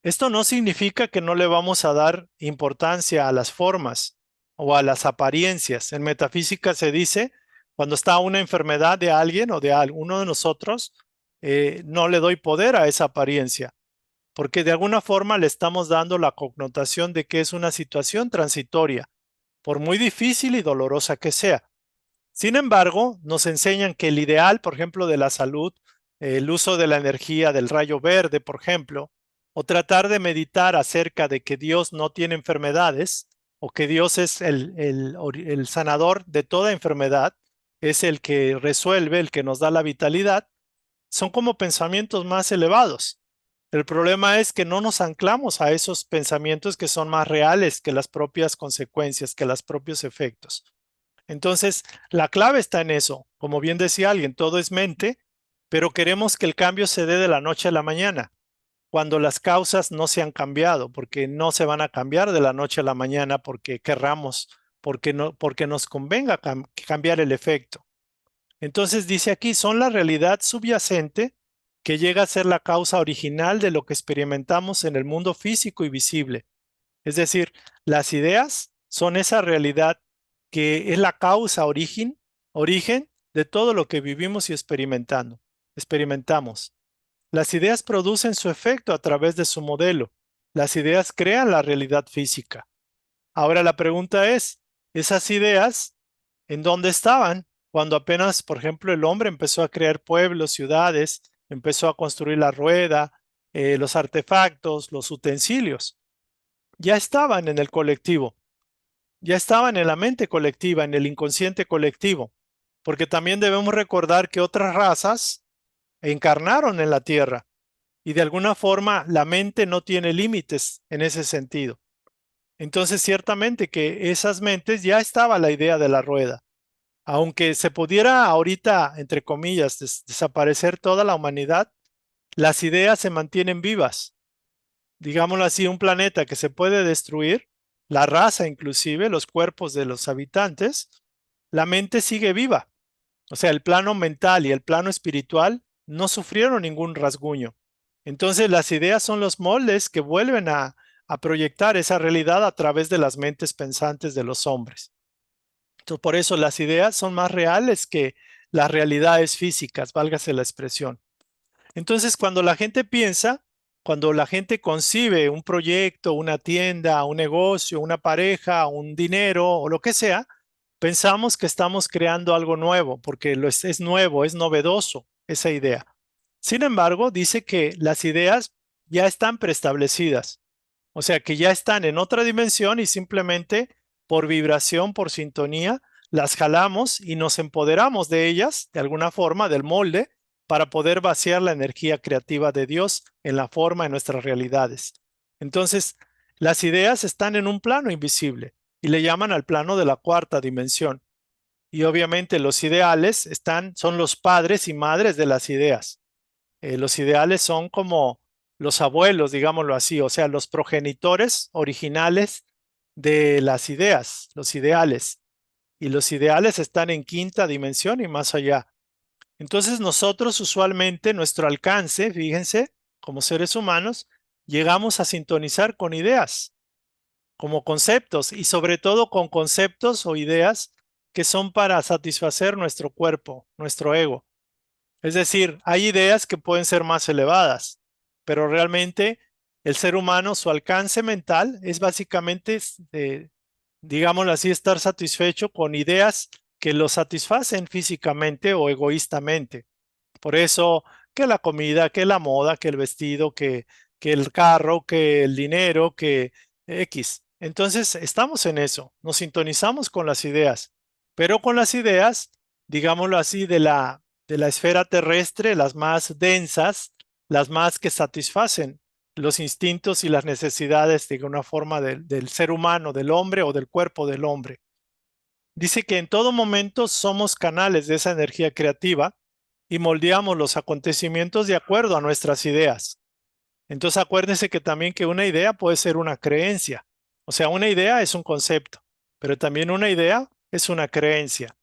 Esto no significa que no le vamos a dar importancia a las formas o a las apariencias. En metafísica se dice, cuando está una enfermedad de alguien o de alguno de nosotros, no le doy poder a esa apariencia, porque de alguna forma le estamos dando la connotación de que es una situación transitoria, por muy difícil y dolorosa que sea. Sin embargo, nos enseñan que el ideal, por ejemplo, de la salud, el uso de la energía del rayo verde, por ejemplo, o tratar de meditar acerca de que Dios no tiene enfermedades o que Dios es el sanador de toda enfermedad, es el que resuelve, el que nos da la vitalidad, son como pensamientos más elevados. El problema es que no nos anclamos a esos pensamientos que son más reales que las propias consecuencias, que los propios efectos. Entonces, la clave está en eso. Como bien decía alguien, todo es mente, pero queremos que el cambio se dé de la noche a la mañana, cuando las causas no se han cambiado, porque no se van a cambiar de la noche a la mañana porque querramos, porque nos convenga cambiar el efecto. Entonces dice aquí, son la realidad subyacente que llega a ser la causa original de lo que experimentamos en el mundo físico y visible. Es decir, las ideas son esa realidad que es la causa, origen de todo lo que vivimos y experimentamos. Las ideas producen su efecto a través de su modelo. Las ideas crean la realidad física. Ahora la pregunta es, ¿esas ideas en dónde estaban cuando apenas, por ejemplo, el hombre empezó a crear pueblos, ciudades, empezó a construir la rueda, los artefactos, los utensilios? Ya estaban en el colectivo, ya estaban en la mente colectiva, en el inconsciente colectivo, porque también debemos recordar que otras razas encarnaron en la Tierra y de alguna forma la mente no tiene límites en ese sentido. Entonces, ciertamente que esas mentes ya estaba la idea de la rueda. Aunque se pudiera ahorita, entre comillas, desaparecer toda la humanidad, las ideas se mantienen vivas. Digámoslo así, un planeta que se puede destruir, la raza inclusive, los cuerpos de los habitantes, la mente sigue viva. O sea, el plano mental y el plano espiritual no sufrieron ningún rasguño. Entonces, las ideas son los moldes que vuelven a proyectar esa realidad a través de las mentes pensantes de los hombres. Entonces, por eso las ideas son más reales que las realidades físicas, válgase la expresión. Entonces, cuando la gente piensa, cuando la gente concibe un proyecto, una tienda, un negocio, una pareja, un dinero o lo que sea, pensamos que estamos creando algo nuevo, porque es nuevo, es novedoso esa idea. Sin embargo, dice que las ideas ya están preestablecidas, o sea que ya están en otra dimensión y simplemente por vibración, por sintonía, las jalamos y nos empoderamos de ellas, de alguna forma, del molde, para poder vaciar la energía creativa de Dios en la forma de nuestras realidades. Entonces, las ideas están en un plano invisible y le llaman al plano de la cuarta dimensión. Y obviamente los ideales son los padres y madres de las ideas. Los ideales son como los abuelos, digámoslo así, o sea, los progenitores originales de las ideas, los ideales. Y los ideales están en quinta dimensión y más allá. Entonces nosotros usualmente, nuestro alcance, fíjense, como seres humanos, llegamos a sintonizar con ideas, como conceptos y sobre todo con conceptos o ideas que son para satisfacer nuestro cuerpo, nuestro ego. Es decir, hay ideas que pueden ser más elevadas, pero realmente el ser humano, su alcance mental es básicamente, digámoslo así, estar satisfecho con ideas que lo satisfacen físicamente o egoístamente. Por eso, que la comida, que la moda, que el vestido, que el carro, que el dinero, que X. Entonces, estamos en eso, nos sintonizamos con las ideas, pero con las ideas, digámoslo así, de la esfera terrestre, las más densas, las más que satisfacen los instintos y las necesidades de una forma del ser humano, del hombre o del cuerpo del hombre. Dice que en todo momento somos canales de esa energía creativa y moldeamos los acontecimientos de acuerdo a nuestras ideas. Entonces acuérdense que también que una idea puede ser una creencia. O sea, una idea es un concepto, pero también una idea es una creencia.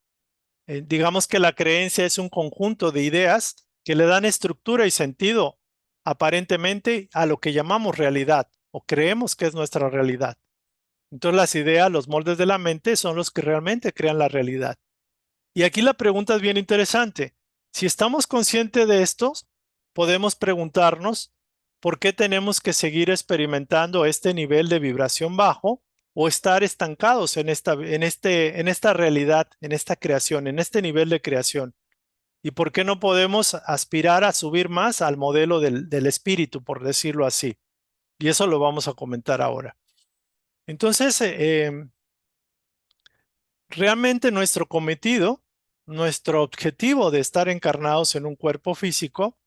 Digamos que la creencia es un conjunto de ideas que le dan estructura y sentido aparentemente a lo que llamamos realidad o creemos que es nuestra realidad. Entonces las ideas, los moldes de la mente son los que realmente crean la realidad. Y aquí la pregunta es bien interesante. Si estamos conscientes de esto, podemos preguntarnos por qué tenemos que seguir experimentando este nivel de vibración bajo o estar estancados en esta realidad, en esta creación, en este nivel de creación. ¿Y por qué no podemos aspirar a subir más al modelo del espíritu, por decirlo así? Y eso lo vamos a comentar ahora. Entonces, realmente nuestro cometido, nuestro objetivo de estar encarnados en un cuerpo físico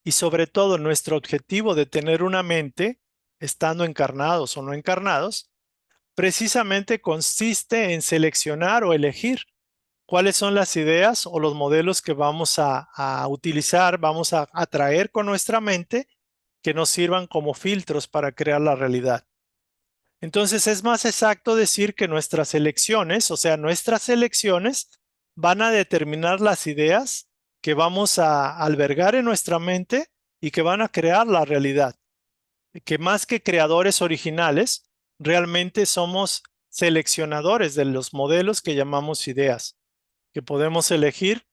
y sobre todo nuestro objetivo de tener una mente, estando encarnados o no encarnados, precisamente consiste en seleccionar o elegir cuáles son las ideas o los modelos que vamos a utilizar, vamos a atraer con nuestra mente que nos sirvan como filtros para crear la realidad. Entonces es más exacto decir que nuestras elecciones, o sea, nuestras elecciones van a determinar las ideas que vamos a albergar en nuestra mente y que van a crear la realidad. Que más que creadores originales, realmente somos seleccionadores de los modelos que llamamos ideas, que podemos elegir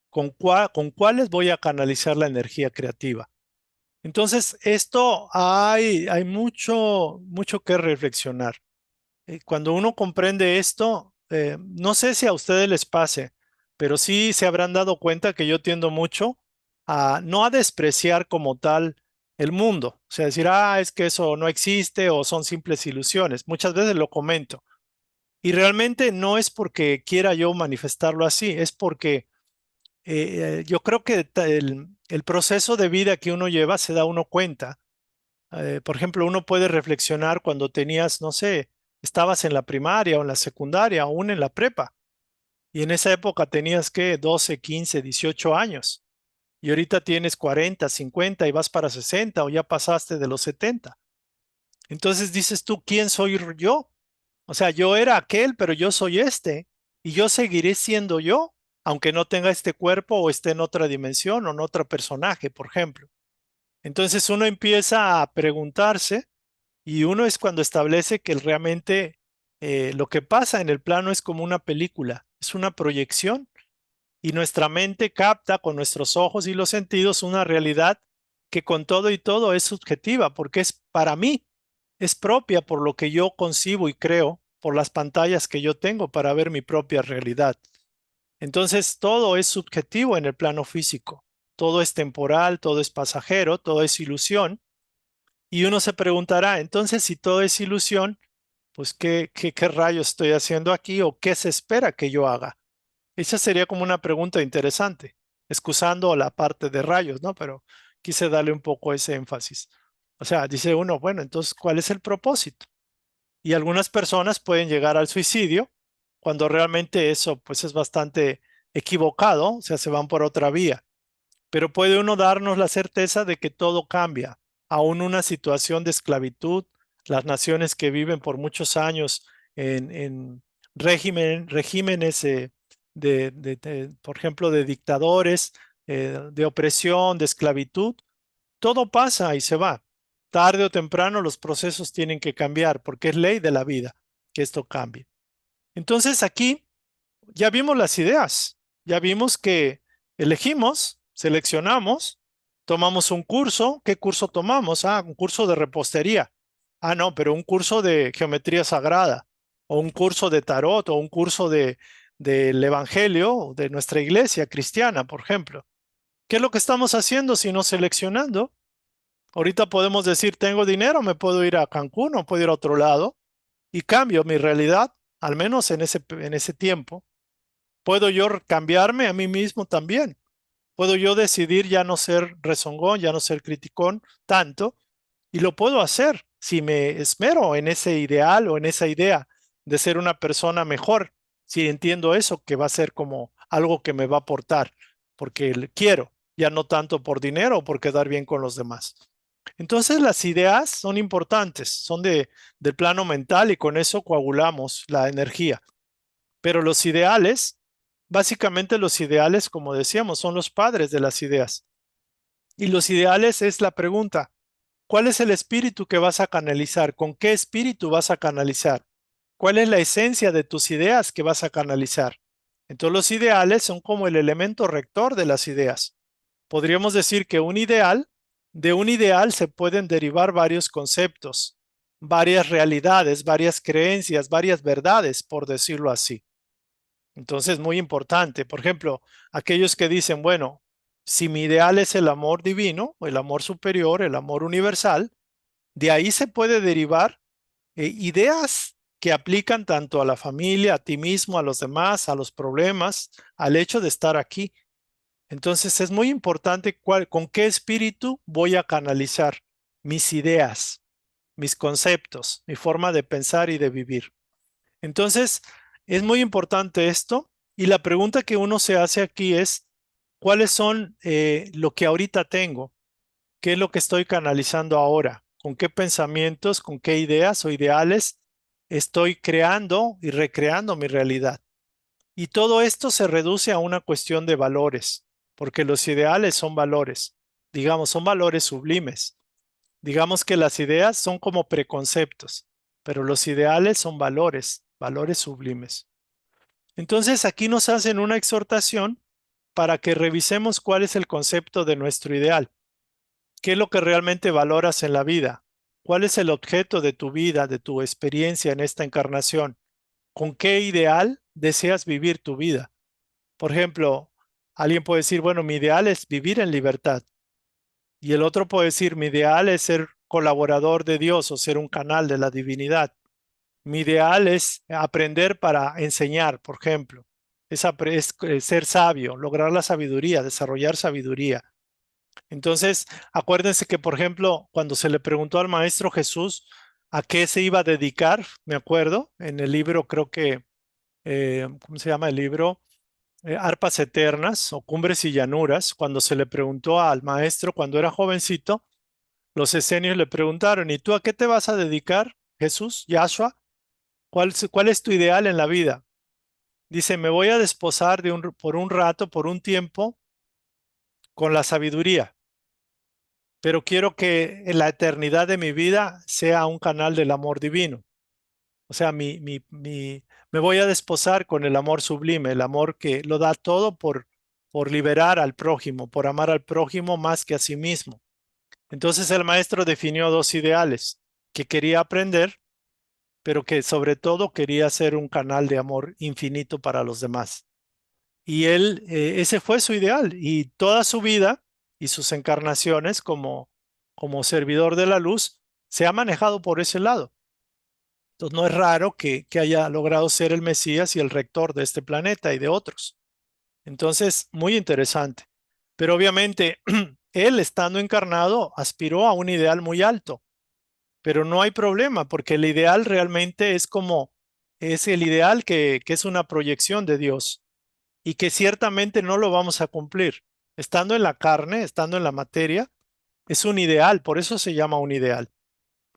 con cuáles voy a canalizar la energía creativa. Entonces, esto hay mucho que reflexionar. Cuando uno comprende esto, no sé si a ustedes les pase, pero sí se habrán dado cuenta que yo tiendo mucho a no a despreciar como tal el mundo. O sea, decir, es que eso no existe o son simples ilusiones. Muchas veces lo comento. Y realmente no es porque quiera yo manifestarlo así, es porque yo creo que el proceso de vida que uno lleva se da uno cuenta. Por ejemplo, uno puede reflexionar cuando tenías, no sé, estabas en la primaria o en la secundaria, aún en la prepa. Y en esa época tenías que 12, 15, 18 años. Y ahorita tienes 40, 50 y vas para 60 o ya pasaste de los 70. Entonces dices tú, ¿quién soy yo? O sea, yo era aquel, pero yo soy este. Y yo seguiré siendo yo, aunque no tenga este cuerpo o esté en otra dimensión o en otro personaje, por ejemplo. Entonces uno empieza a preguntarse y uno es cuando establece que realmente lo que pasa en el plano es como una película, es una proyección y nuestra mente capta con nuestros ojos y los sentidos una realidad que con todo y todo es subjetiva porque es para mí, es propia por lo que yo concibo y creo, por las pantallas que yo tengo para ver mi propia realidad. Entonces todo es subjetivo en el plano físico, todo es temporal, todo es pasajero, todo es ilusión. Y uno se preguntará, entonces si todo es ilusión, pues ¿qué rayos estoy haciendo aquí o qué se espera que yo haga? Esa sería como una pregunta interesante, excusando la parte de rayos, ¿no? Pero quise darle un poco ese énfasis. O sea, dice uno, bueno, entonces, ¿cuál es el propósito? Y algunas personas pueden llegar al suicidio cuando realmente eso pues es bastante equivocado, o sea, se van por otra vía. Pero puede uno darnos la certeza de que todo cambia, aún una situación de esclavitud, las naciones que viven por muchos años en regímenes por ejemplo, de dictadores, de opresión, de esclavitud, todo pasa y se va. Tarde o temprano los procesos tienen que cambiar porque es ley de la vida que esto cambie. Entonces aquí ya vimos las ideas, ya vimos que elegimos, seleccionamos, tomamos un curso. ¿Qué curso tomamos? Ah, un curso de repostería. Ah, no, pero un curso de geometría sagrada, o un curso de tarot, o un curso del evangelio de nuestra iglesia cristiana, por ejemplo. ¿Qué es lo que estamos haciendo sino seleccionando? Ahorita podemos decir, tengo dinero, me puedo ir a Cancún o puedo ir a otro lado y cambio mi realidad, al menos en ese tiempo. Puedo yo cambiarme a mí mismo también. Puedo yo decidir ya no ser rezongón, ya no ser criticón tanto, y lo puedo hacer si me esmero en ese ideal o en esa idea de ser una persona mejor, si entiendo eso, que va a ser como algo que me va a aportar, porque quiero, ya no tanto por dinero o por quedar bien con los demás. Entonces las ideas son importantes, son del plano mental y con eso coagulamos la energía. Pero los ideales, básicamente los ideales, como decíamos, son los padres de las ideas. Y los ideales es la pregunta, ¿cuál es el espíritu que vas a canalizar? ¿Con qué espíritu vas a canalizar? ¿Cuál es la esencia de tus ideas que vas a canalizar? Entonces los ideales son como el elemento rector de las ideas. Podríamos decir que de un ideal se pueden derivar varios conceptos, varias realidades, varias creencias, varias verdades, por decirlo así. Entonces, muy importante. Por ejemplo, aquellos que dicen, bueno, si mi ideal es el amor divino, o el amor superior, el amor universal, de ahí se puede derivar ideas que aplican tanto a la familia, a ti mismo, a los demás, a los problemas, al hecho de estar aquí. Entonces, es muy importante con qué espíritu voy a canalizar mis ideas, mis conceptos, mi forma de pensar y de vivir. Entonces, es muy importante esto y la pregunta que uno se hace aquí es, ¿cuáles son lo que ahorita tengo? ¿Qué es lo que estoy canalizando ahora? ¿Con qué pensamientos, con qué ideas o ideales estoy creando y recreando mi realidad? Y todo esto se reduce a una cuestión de valores, porque los ideales son valores, digamos, son valores sublimes. Digamos que las ideas son como preconceptos, pero los ideales son valores, valores sublimes. Entonces aquí nos hacen una exhortación para que revisemos cuál es el concepto de nuestro ideal. ¿Qué es lo que realmente valoras en la vida? ¿Cuál es el objeto de tu vida, de tu experiencia en esta encarnación? ¿Con qué ideal deseas vivir tu vida? Por ejemplo, alguien puede decir, bueno, mi ideal es vivir en libertad. Y el otro puede decir, mi ideal es ser colaborador de Dios o ser un canal de la divinidad. Mi ideal es aprender para enseñar, por ejemplo. Es ser sabio, lograr la sabiduría, desarrollar sabiduría. Entonces, acuérdense que, por ejemplo, cuando se le preguntó al Maestro Jesús a qué se iba a dedicar, me acuerdo, en el libro, creo que, ¿cómo se llama el libro? Arpas Eternas o Cumbres y Llanuras, cuando se le preguntó al Maestro cuando era jovencito, los esenios le preguntaron, ¿y tú a qué te vas a dedicar, Jesús, Yahshua? ¿Cuál es tu ideal en la vida? Dice, me voy a desposar por un rato, por un tiempo, con la sabiduría, pero quiero que en la eternidad de mi vida sea un canal del amor divino. O sea, me voy a desposar con el amor sublime, el amor que lo da todo por liberar al prójimo, por amar al prójimo más que a sí mismo. Entonces el maestro definió dos ideales que quería aprender, pero que sobre todo quería ser un canal de amor infinito para los demás. Y él, ese fue su ideal y toda su vida y sus encarnaciones como servidor de la luz se ha manejado por ese lado. Entonces no es raro que haya logrado ser el Mesías y el rector de este planeta y de otros. Entonces, muy interesante. Pero obviamente, él estando encarnado aspiró a un ideal muy alto, pero no hay problema porque el ideal realmente es el ideal que es una proyección de Dios y que ciertamente no lo vamos a cumplir. Estando en la carne, estando en la materia, es un ideal, por eso se llama un ideal.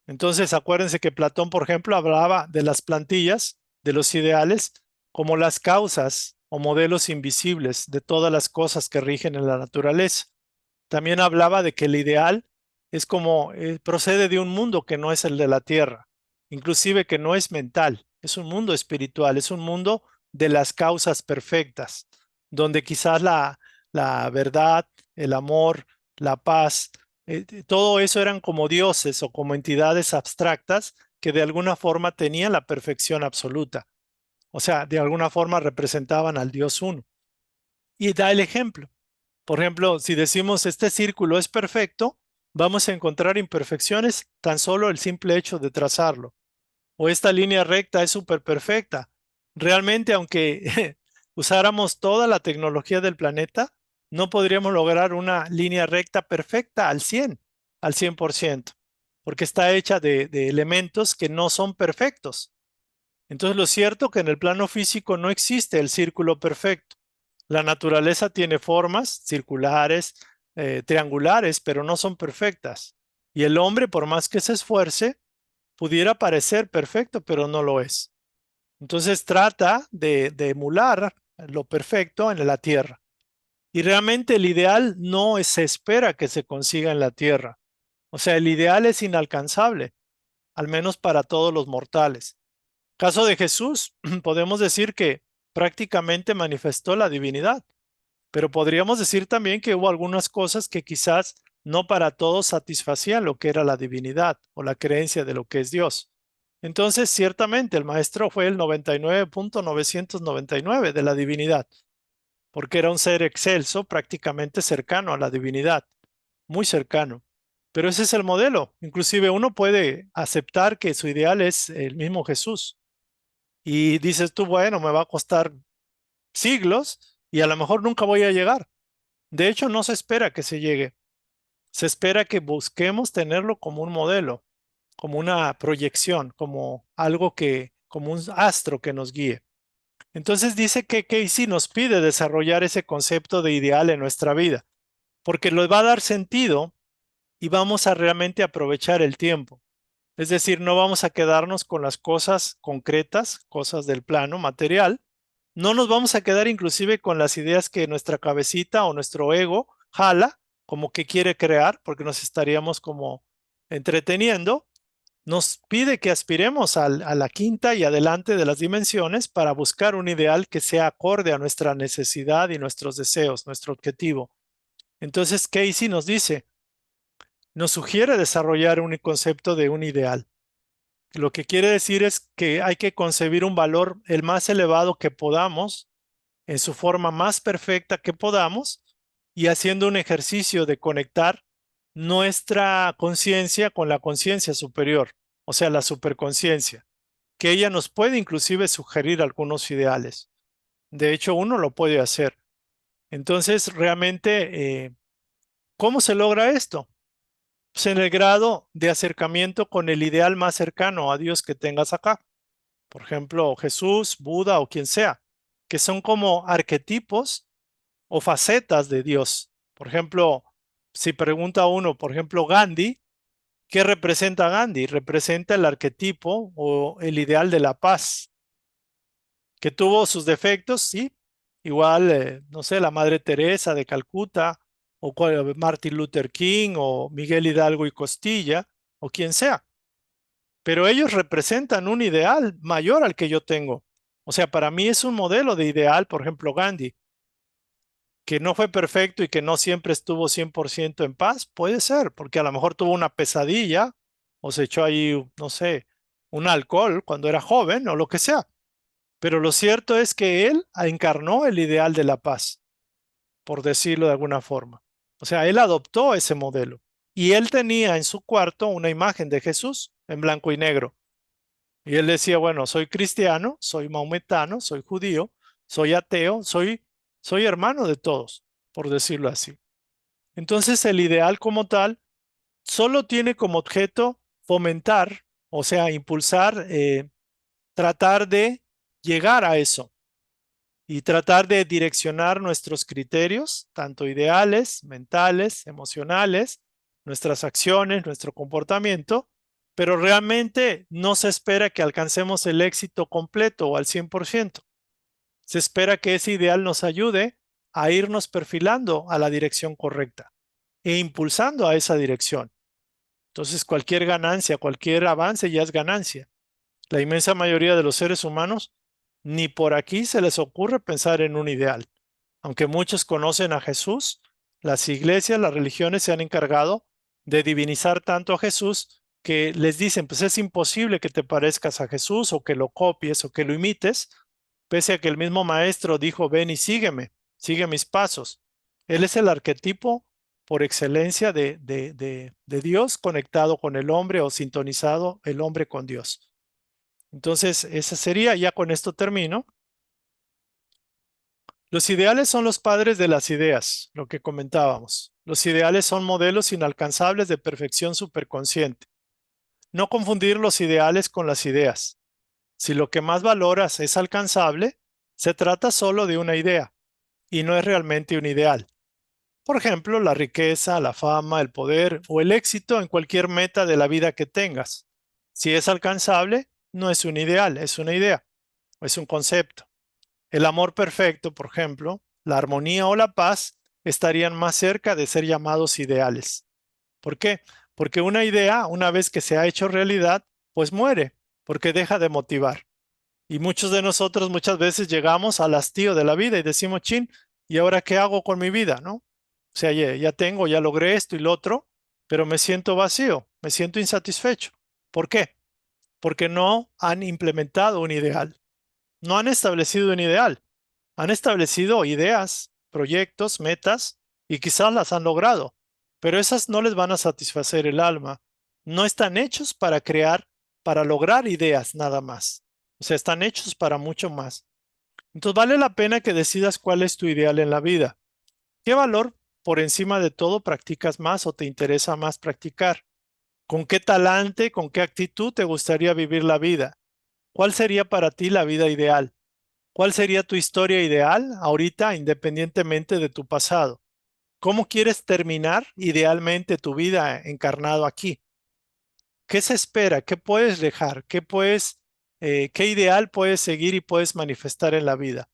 Entonces, acuérdense que Platón, por ejemplo, hablaba de las plantillas, de los ideales, como las causas o modelos invisibles de todas las cosas que rigen en la naturaleza. También hablaba de que el ideal es como procede de un mundo que no es el de la tierra, inclusive que no es mental, es un mundo espiritual, es un mundo de las causas perfectas, donde quizás la verdad, el amor, la paz, todo eso eran como dioses o como entidades abstractas que de alguna forma tenían la perfección absoluta. O sea, de alguna forma representaban al Dios uno. Y da el ejemplo. Por ejemplo, si decimos este círculo es perfecto, vamos a encontrar imperfecciones tan solo el simple hecho de trazarlo. O esta línea recta es súper perfecta. Realmente, aunque usáramos toda la tecnología del planeta, no podríamos lograr una línea recta perfecta al 100%, porque está hecha de elementos que no son perfectos. Entonces, lo cierto es que en el plano físico no existe el círculo perfecto. La naturaleza tiene formas circulares, triangulares, pero no son perfectas. Y el hombre, por más que se esfuerce, pudiera parecer perfecto, pero no lo es. Entonces trata de emular lo perfecto en la tierra. Y realmente el ideal no se espera que se consiga en la tierra. O sea, el ideal es inalcanzable, al menos para todos los mortales. Caso de Jesús, podemos decir que prácticamente manifestó la divinidad. Pero podríamos decir también que hubo algunas cosas que quizás no para todos satisfacían lo que era la divinidad o la creencia de lo que es Dios. Entonces, ciertamente, el maestro fue el 99.999 de la divinidad, porque era un ser excelso, prácticamente cercano a la divinidad, muy cercano. Pero ese es el modelo. Inclusive uno puede aceptar que su ideal es el mismo Jesús. Y dices tú, bueno, me va a costar siglos y a lo mejor nunca voy a llegar. De hecho, no se espera que se llegue. Se espera que busquemos tenerlo como un modelo, como una proyección, como algo como un astro que nos guíe. Entonces dice que Casey nos pide desarrollar ese concepto de ideal en nuestra vida, porque lo va a dar sentido y vamos a realmente aprovechar el tiempo. Es decir, no vamos a quedarnos con las cosas concretas, cosas del plano material. No nos vamos a quedar inclusive con las ideas que nuestra cabecita o nuestro ego jala, como que quiere crear, porque nos estaríamos como entreteniendo. Nos pide que aspiremos a la quinta y adelante de las dimensiones para buscar un ideal que sea acorde a nuestra necesidad y nuestros deseos, nuestro objetivo. Entonces Casey nos sugiere desarrollar un concepto de un ideal. Lo que quiere decir es que hay que concebir un valor el más elevado que podamos, en su forma más perfecta que podamos, y haciendo un ejercicio de conectar nuestra conciencia con la conciencia superior, o sea, la superconciencia, que ella nos puede inclusive sugerir algunos ideales. De hecho, uno lo puede hacer. Entonces, realmente, ¿cómo se logra esto? Pues en el grado de acercamiento con el ideal más cercano a Dios que tengas acá. Por ejemplo, Jesús, Buda o quien sea, que son como arquetipos o facetas de Dios. Por ejemplo, si pregunta uno, por ejemplo, Gandhi, ¿qué representa Gandhi? Representa el arquetipo o el ideal de la paz, que tuvo sus defectos, sí. Igual, no sé, la Madre Teresa de Calcuta, o Martin Luther King, o Miguel Hidalgo y Costilla, o quien sea. Pero ellos representan un ideal mayor al que yo tengo. O sea, para mí es un modelo de ideal, por ejemplo, Gandhi, que no fue perfecto y que no siempre estuvo 100% en paz, puede ser, porque a lo mejor tuvo una pesadilla o se echó ahí, no sé, un alcohol cuando era joven o lo que sea. Pero lo cierto es que él encarnó el ideal de la paz, por decirlo de alguna forma. O sea, él adoptó ese modelo y él tenía en su cuarto una imagen de Jesús en blanco y negro. Y él decía, bueno, soy cristiano, soy maometano, soy judío, soy ateo, soy hermano de todos, por decirlo así. Entonces el ideal como tal solo tiene como objeto fomentar, o sea, impulsar, tratar de llegar a eso y tratar de direccionar nuestros criterios, tanto ideales, mentales, emocionales, nuestras acciones, nuestro comportamiento, pero realmente no se espera que alcancemos el éxito completo o al 100%. Se espera que ese ideal nos ayude a irnos perfilando a la dirección correcta e impulsando a esa dirección. Entonces, cualquier ganancia, cualquier avance ya es ganancia. La inmensa mayoría de los seres humanos ni por aquí se les ocurre pensar en un ideal. Aunque muchos conocen a Jesús, las iglesias, las religiones se han encargado de divinizar tanto a Jesús que les dicen, pues es imposible que te parezcas a Jesús o que lo copies o que lo imites, pese a que el mismo maestro dijo, ven y sígueme, sigue mis pasos. Él es el arquetipo por excelencia de Dios conectado con el hombre o sintonizado el hombre con Dios. Entonces, esa sería, ya con esto termino. Los ideales son los padres de las ideas, lo que comentábamos. Los ideales son modelos inalcanzables de perfección superconsciente. No confundir los ideales con las ideas. Si lo que más valoras es alcanzable, se trata solo de una idea y no es realmente un ideal. Por ejemplo, la riqueza, la fama, el poder o el éxito en cualquier meta de la vida que tengas. Si es alcanzable, no es un ideal, es una idea, es un concepto. El amor perfecto, por ejemplo, la armonía o la paz estarían más cerca de ser llamados ideales. ¿Por qué? Porque una idea, una vez que se ha hecho realidad, pues muere, porque deja de motivar. Y muchos de nosotros muchas veces llegamos al hastío de la vida y decimos, chin, ¿y ahora qué hago con mi vida? ¿No? O sea, ya tengo, ya logré esto y lo otro, pero me siento vacío, me siento insatisfecho. ¿Por qué? Porque no han implementado un ideal, no han establecido un ideal. Han establecido ideas, proyectos, metas y quizás las han logrado, pero esas no les van a satisfacer el alma. No están hechos para crear, para lograr ideas nada más. O sea, están hechos para mucho más. Entonces vale la pena que decidas cuál es tu ideal en la vida. ¿Qué valor por encima de todo practicas más o te interesa más practicar? ¿Con qué talante, con qué actitud te gustaría vivir la vida? ¿Cuál sería para ti la vida ideal? ¿Cuál sería tu historia ideal ahorita, independientemente de tu pasado? ¿Cómo quieres terminar idealmente tu vida encarnado aquí? ¿Qué se espera? ¿Qué puedes dejar? ¿Qué ideal puedes seguir y puedes manifestar en la vida?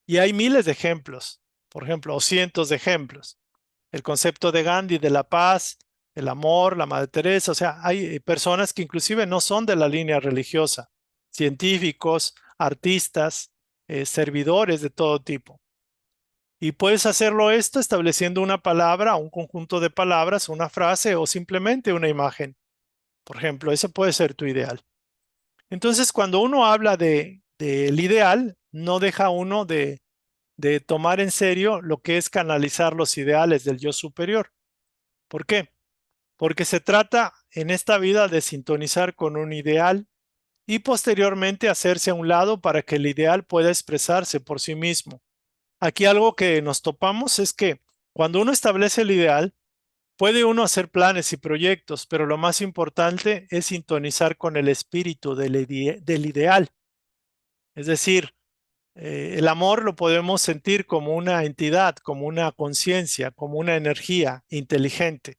Y hay miles de ejemplos, por ejemplo, o cientos de ejemplos. El concepto de Gandhi, de la paz, el amor, la Madre Teresa, o sea, hay personas que inclusive no son de la línea religiosa, científicos, artistas, servidores de todo tipo. Y puedes hacerlo esto estableciendo una palabra, un conjunto de palabras, una frase o simplemente una imagen. Por ejemplo, ese puede ser tu ideal. Entonces, cuando uno habla del ideal, no deja uno de tomar en serio lo que es canalizar los ideales del yo superior. ¿Por qué? Porque se trata en esta vida de sintonizar con un ideal y posteriormente hacerse a un lado para que el ideal pueda expresarse por sí mismo. Aquí algo que nos topamos es que cuando uno establece el ideal, puede uno hacer planes y proyectos, pero lo más importante es sintonizar con el espíritu del ideal. Es decir, el amor lo podemos sentir como una entidad, como una conciencia, como una energía inteligente.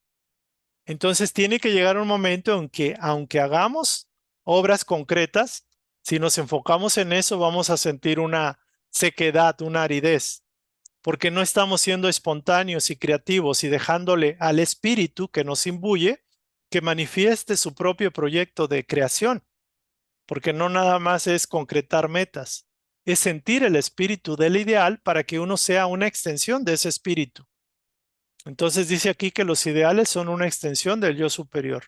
Entonces tiene que llegar un momento en que, aunque hagamos obras concretas, si nos enfocamos en eso, vamos a sentir una sequedad, una aridez, porque no estamos siendo espontáneos y creativos y dejándole al espíritu que nos imbuye que manifieste su propio proyecto de creación, porque no nada más es concretar metas, es sentir el espíritu del ideal para que uno sea una extensión de ese espíritu. Entonces dice aquí que los ideales son una extensión del yo superior.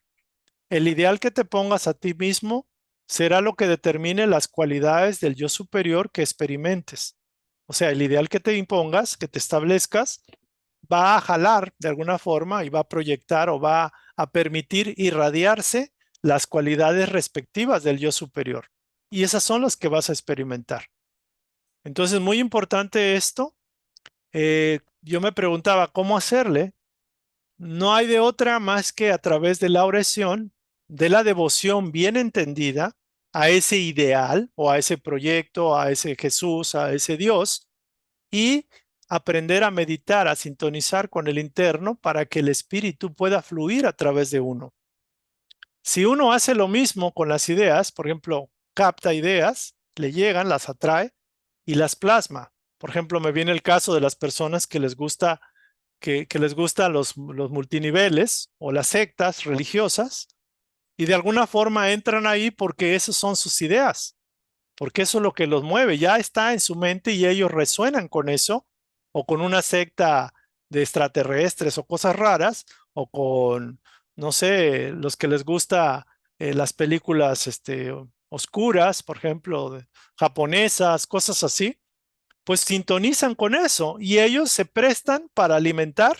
El ideal que te pongas a ti mismo será lo que determine las cualidades del yo superior que experimentes. O sea, el ideal que te impongas, que te establezcas, va a jalar de alguna forma y va a proyectar o va a permitir irradiarse las cualidades respectivas del yo superior. Y esas son las que vas a experimentar. Entonces, muy importante esto. Yo me preguntaba cómo hacerle. No hay de otra más que a través de la oración, de la devoción bien entendida a ese ideal o a ese proyecto, a ese Jesús, a ese Dios, y aprender a meditar, a sintonizar con el interno para que el espíritu pueda fluir a través de uno. Si uno hace lo mismo con las ideas, por ejemplo, capta ideas, le llegan, las atrae y las plasma. Por ejemplo, me viene el caso de las personas que les gusta que les gustan los multiniveles o las sectas religiosas y de alguna forma entran ahí porque esas son sus ideas, porque eso es lo que los mueve, ya está en su mente y ellos resuenan con eso o con una secta de extraterrestres o cosas raras o con, no sé, los que les gusta las películas oscuras, por ejemplo, japonesas, cosas así, pues sintonizan con eso y ellos se prestan para alimentar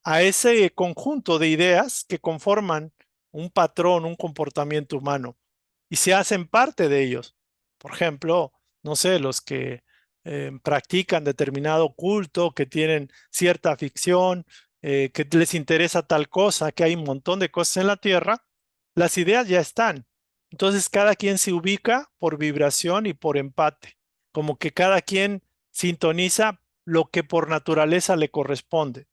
a ese conjunto de ideas que conforman un patrón, un comportamiento humano y se hacen parte de ellos. Por ejemplo, no sé, los que practican determinado culto, que tienen cierta ficción, que les interesa tal cosa, que hay un montón de cosas en la tierra, las ideas ya están. Entonces cada quien se ubica por vibración y por empate, como que cada quien sintoniza lo que por naturaleza le corresponde.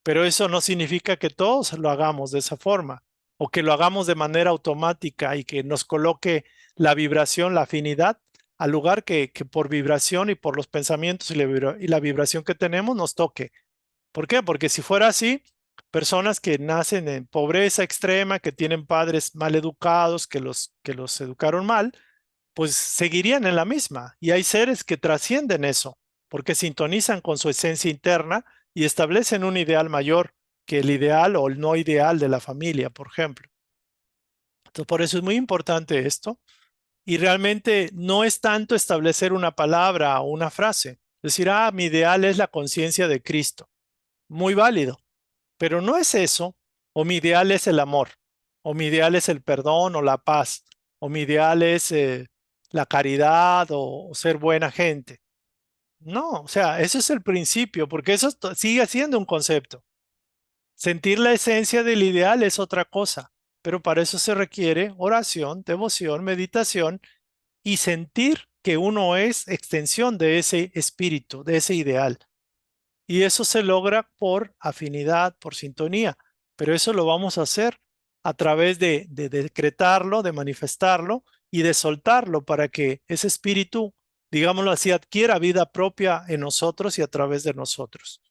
Pero eso no significa que todos lo hagamos de esa forma o que lo hagamos de manera automática y que nos coloque la vibración, la afinidad al lugar que por vibración y por los pensamientos y la vibración que tenemos nos toque. ¿Por qué? Porque si fuera así, personas que nacen en pobreza extrema, que tienen padres mal educados, que los educaron mal, pues seguirían en la misma. Y hay seres que trascienden eso, porque sintonizan con su esencia interna y establecen un ideal mayor que el ideal o el no ideal de la familia, por ejemplo. Entonces, por eso es muy importante esto. Y realmente no es tanto establecer una palabra o una frase. Decir, mi ideal es la conciencia de Cristo. Muy válido, pero no es eso. O mi ideal es el amor, o mi ideal es el perdón o la paz, o mi ideal es la caridad o ser buena gente. No, o sea, eso es el principio, porque eso sigue siendo un concepto. Sentir la esencia del ideal es otra cosa, pero para eso se requiere oración, devoción, meditación y sentir que uno es extensión de ese espíritu, de ese ideal. Y eso se logra por afinidad, por sintonía, pero eso lo vamos a hacer a través de decretarlo, de manifestarlo y de soltarlo para que ese espíritu, digámoslo así, adquiera vida propia en nosotros y a través de nosotros.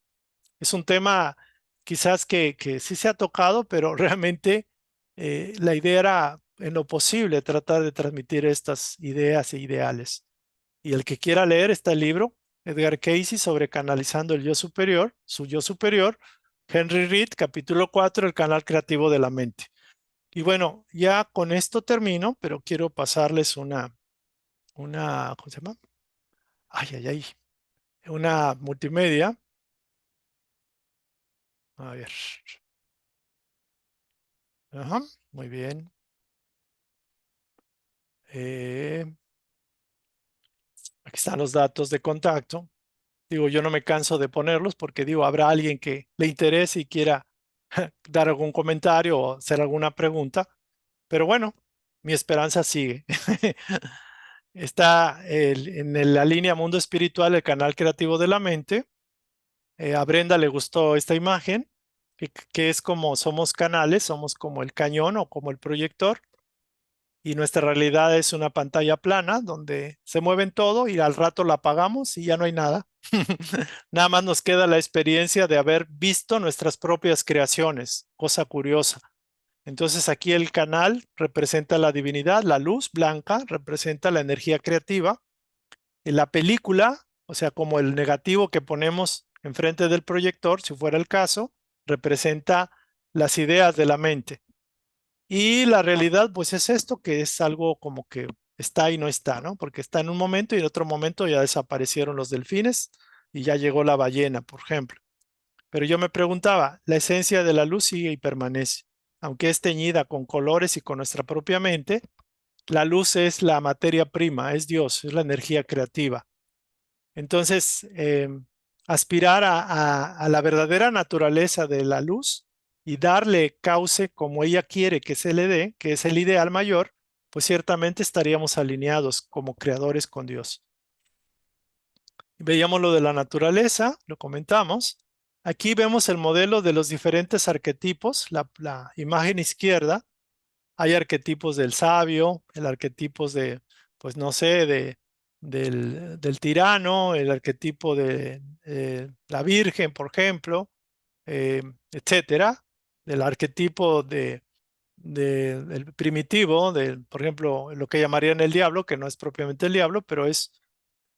Es un tema quizás que sí se ha tocado, pero realmente la idea era en lo posible tratar de transmitir estas ideas e ideales. Y el que quiera leer está el libro, Edgar Cayce sobre canalizando el yo superior, su yo superior, Henry Reed, capítulo 4, el canal creativo de la mente. Y bueno, ya con esto termino, pero quiero pasarles ¿cómo se llama? Una multimedia. A ver. Ajá, muy bien. Aquí están los datos de contacto. Digo, yo no me canso de ponerlos porque digo, habrá alguien que le interese y quiera dar algún comentario o hacer alguna pregunta. Pero bueno, mi esperanza sigue. Está la línea Mundo Espiritual, el canal creativo de la mente. A Brenda le gustó esta imagen, que es como somos canales, somos como el cañón o como el proyector. Y nuestra realidad es una pantalla plana donde se mueven todo y al rato la apagamos y ya no hay nada. Nada más nos queda la experiencia de haber visto nuestras propias creaciones, cosa curiosa. Entonces aquí el canal representa la divinidad, la luz blanca representa la energía creativa. En la película, o sea, como el negativo que ponemos enfrente del proyector, si fuera el caso, representa las ideas de la mente. Y la realidad, pues es esto, que es algo como que está y no está, ¿no? Porque está en un momento y en otro momento ya desaparecieron los delfines y ya llegó la ballena, por ejemplo. Pero yo me preguntaba, la esencia de la luz sigue y permanece. aunque es teñida con colores y con nuestra propia mente, la luz es la materia prima, es Dios, es la energía creativa. Entonces, aspirar a la verdadera naturaleza de la luz y darle cauce como ella quiere que se le dé, que es el ideal mayor, pues ciertamente estaríamos alineados como creadores con Dios. Veíamos lo de la naturaleza, lo comentamos. Aquí vemos el modelo de los diferentes arquetipos, la imagen izquierda. Hay arquetipos del sabio, el arquetipos de, pues no sé, del tirano, el arquetipo de la virgen, por ejemplo, etcétera. El arquetipo del primitivo, por ejemplo, lo que llamarían el diablo, que no es propiamente el diablo, pero es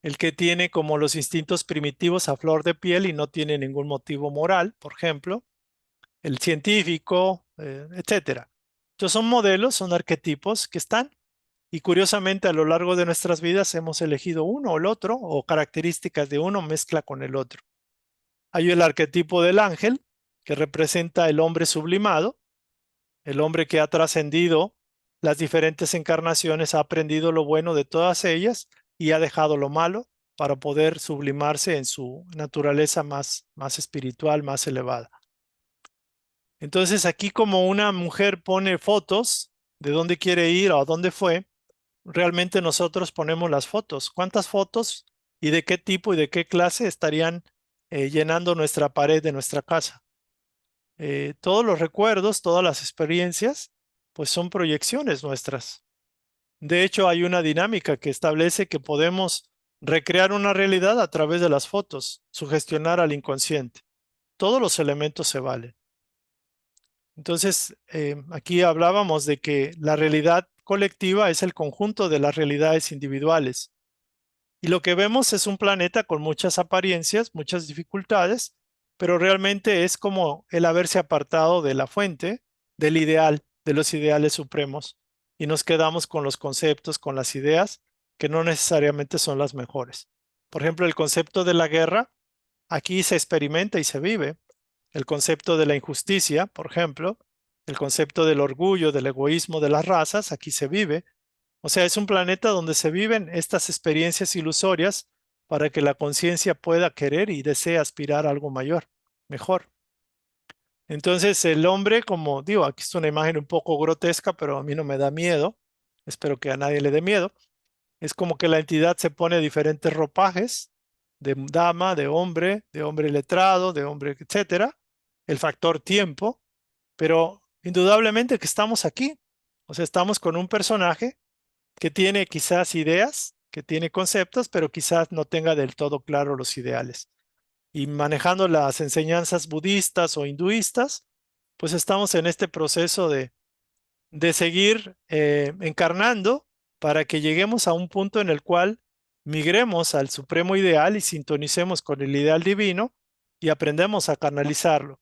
el que tiene como los instintos primitivos a flor de piel y no tiene ningún motivo moral, por ejemplo, el científico, etcétera. Entonces son modelos, son arquetipos que están y curiosamente a lo largo de nuestras vidas hemos elegido uno o el otro o características de uno mezcla con el otro. Hay el arquetipo del ángel que representa el hombre sublimado, el hombre que ha trascendido las diferentes encarnaciones, ha aprendido lo bueno de todas ellas y ha dejado lo malo para poder sublimarse en su naturaleza más espiritual, más elevada. Entonces aquí como una mujer pone fotos de dónde quiere ir o a dónde fue, realmente nosotros ponemos las fotos. ¿Cuántas fotos y de qué tipo y de qué clase estarían llenando nuestra pared de nuestra casa? Todos los recuerdos, todas las experiencias, pues son proyecciones nuestras. De hecho, hay una dinámica que establece que podemos recrear una realidad a través de las fotos, sugestionar al inconsciente. Todos los elementos se valen. Entonces, aquí hablábamos de que la realidad colectiva es el conjunto de las realidades individuales. Y lo que vemos es un planeta con muchas apariencias, muchas dificultades, pero realmente es como el haberse apartado de la fuente, del ideal, de los ideales supremos, y nos quedamos con los conceptos, con las ideas, que no necesariamente son las mejores. Por ejemplo, el concepto de la guerra, aquí se experimenta y se vive. El concepto de la injusticia, por ejemplo, el concepto del orgullo, del egoísmo de las razas, aquí se vive. O sea, es un planeta donde se viven estas experiencias ilusorias para que la conciencia pueda querer y desee aspirar a algo mayor, mejor. Entonces, el hombre, como digo, aquí es una imagen un poco grotesca, pero a mí no me da miedo. Espero que a nadie le dé miedo. Es como que la entidad se pone diferentes ropajes de dama, de hombre letrado, de hombre, etcétera. El factor tiempo, pero indudablemente que estamos aquí. O sea, estamos con un personaje que tiene quizás ideas, que tiene conceptos, pero quizás no tenga del todo claro los ideales. Y manejando las enseñanzas budistas o hinduistas, pues estamos en este proceso de seguir encarnando para que lleguemos a un punto en el cual migremos al supremo ideal y sintonicemos con el ideal divino y aprendemos a canalizarlo.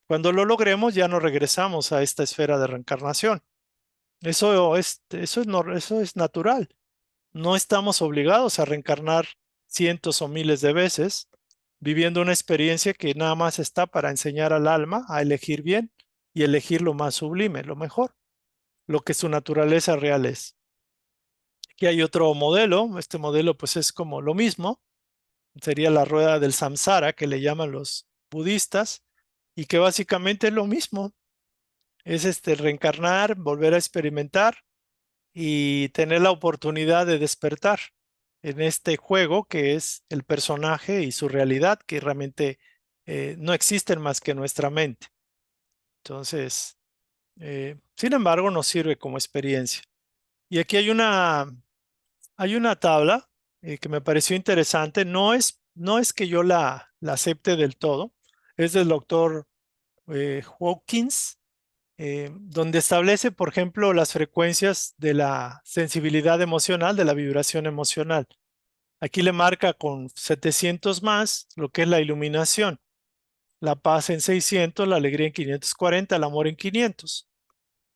Cuando lo logremos ya no regresamos a esta esfera de reencarnación. Eso es natural. No estamos obligados a reencarnar cientos o miles de veces viviendo una experiencia que nada más está para enseñar al alma a elegir bien y elegir lo más sublime, lo mejor, lo que su naturaleza real es. Aquí hay otro modelo, este modelo pues es como lo mismo, sería la rueda del samsara que le llaman los budistas y que básicamente es lo mismo, es reencarnar, volver a experimentar y tener la oportunidad de despertar en este juego que es el personaje y su realidad, que realmente no existen más que en nuestra mente. Entonces, sin embargo, nos sirve como experiencia. Y aquí hay una tabla que me pareció interesante. No es que yo la acepte del todo. Es del doctor Hawkins, donde establece, por ejemplo, las frecuencias de la sensibilidad emocional, de la vibración emocional. Aquí le marca con 700 más lo que es la iluminación, la paz en 600, la alegría en 540, el amor en 500.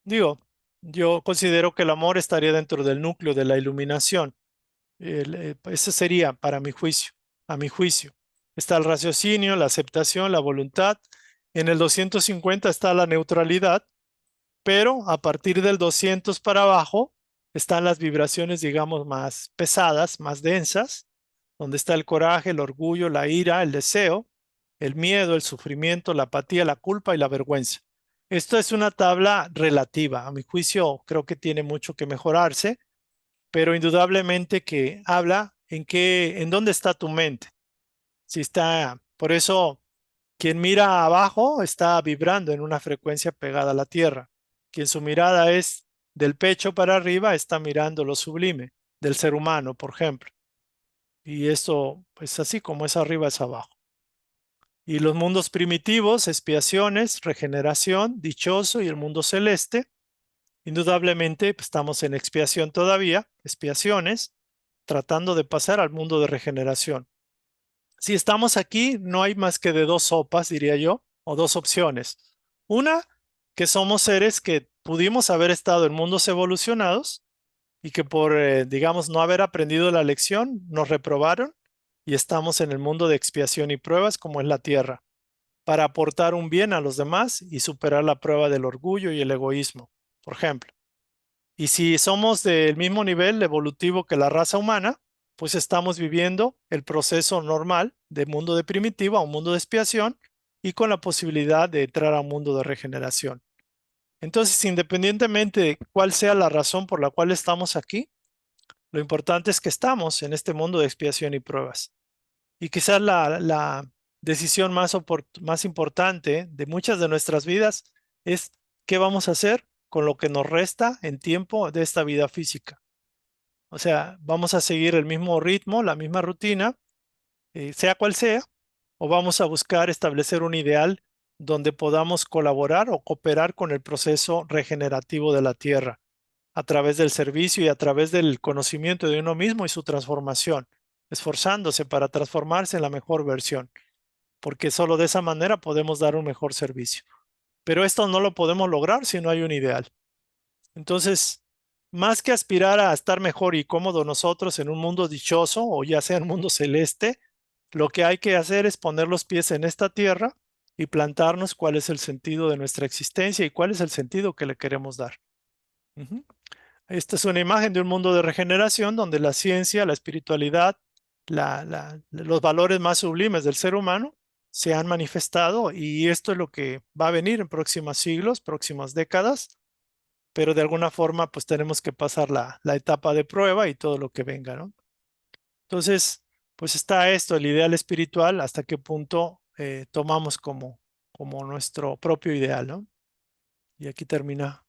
Digo, yo considero que el amor estaría dentro del núcleo de la iluminación. Ese sería para mi juicio, a mi juicio. Está el raciocinio, la aceptación, la voluntad. En el 250 está la neutralidad pero a partir del 200 para abajo están las vibraciones, digamos, más pesadas, más densas, donde está el coraje, el orgullo, la ira, el deseo, el miedo, el sufrimiento, la apatía, la culpa y la vergüenza. Esto es una tabla relativa. A mi juicio, creo que tiene mucho que mejorarse, pero indudablemente que habla en dónde está tu mente. Si está, por eso, quien mira abajo está vibrando en una frecuencia pegada a la tierra. Quien su mirada es del pecho para arriba está mirando lo sublime del ser humano, por ejemplo. Y esto, pues así como es arriba, es abajo. Y los mundos primitivos, expiaciones, regeneración, dichoso y el mundo celeste, indudablemente pues, estamos en expiación todavía, expiaciones, tratando de pasar al mundo de regeneración. Si estamos aquí, no hay más que de dos sopas, diría yo, o dos opciones. Una, que somos seres que pudimos haber estado en mundos evolucionados y que por, digamos, no haber aprendido la lección, nos reprobaron y estamos en el mundo de expiación y pruebas como es la Tierra, para aportar un bien a los demás y superar la prueba del orgullo y el egoísmo, por ejemplo. Y si somos del mismo nivel evolutivo que la raza humana, pues estamos viviendo el proceso normal de mundo de primitivo a un mundo de expiación y con la posibilidad de entrar a un mundo de regeneración. Entonces, independientemente de cuál sea la razón por la cual estamos aquí, lo importante es que estamos en este mundo de expiación y pruebas. Y quizás la decisión más importante de muchas de nuestras vidas es qué vamos a hacer con lo que nos resta en tiempo de esta vida física. O sea, vamos a seguir el mismo ritmo, la misma rutina, sea cual sea, o vamos a buscar establecer un ideal donde podamos colaborar o cooperar con el proceso regenerativo de la Tierra a través del servicio y a través del conocimiento de uno mismo y su transformación, esforzándose para transformarse en la mejor versión, porque solo de esa manera podemos dar un mejor servicio. Pero esto no lo podemos lograr si no hay un ideal. Entonces, más que aspirar a estar mejor y cómodo nosotros en un mundo dichoso o ya sea en un mundo celeste, lo que hay que hacer es poner los pies en esta tierra y plantarnos cuál es el sentido de nuestra existencia y cuál es el sentido que le queremos dar. Ujú. Esta es una imagen de un mundo de regeneración donde la ciencia, la espiritualidad, los valores más sublimes del ser humano se han manifestado y esto es lo que va a venir en próximos siglos, próximas décadas, pero de alguna forma pues tenemos que pasar la etapa de prueba y todo lo que venga, ¿no? Entonces, pues está esto, el ideal espiritual, hasta qué punto tomamos como nuestro propio ideal, ¿no? Y aquí termina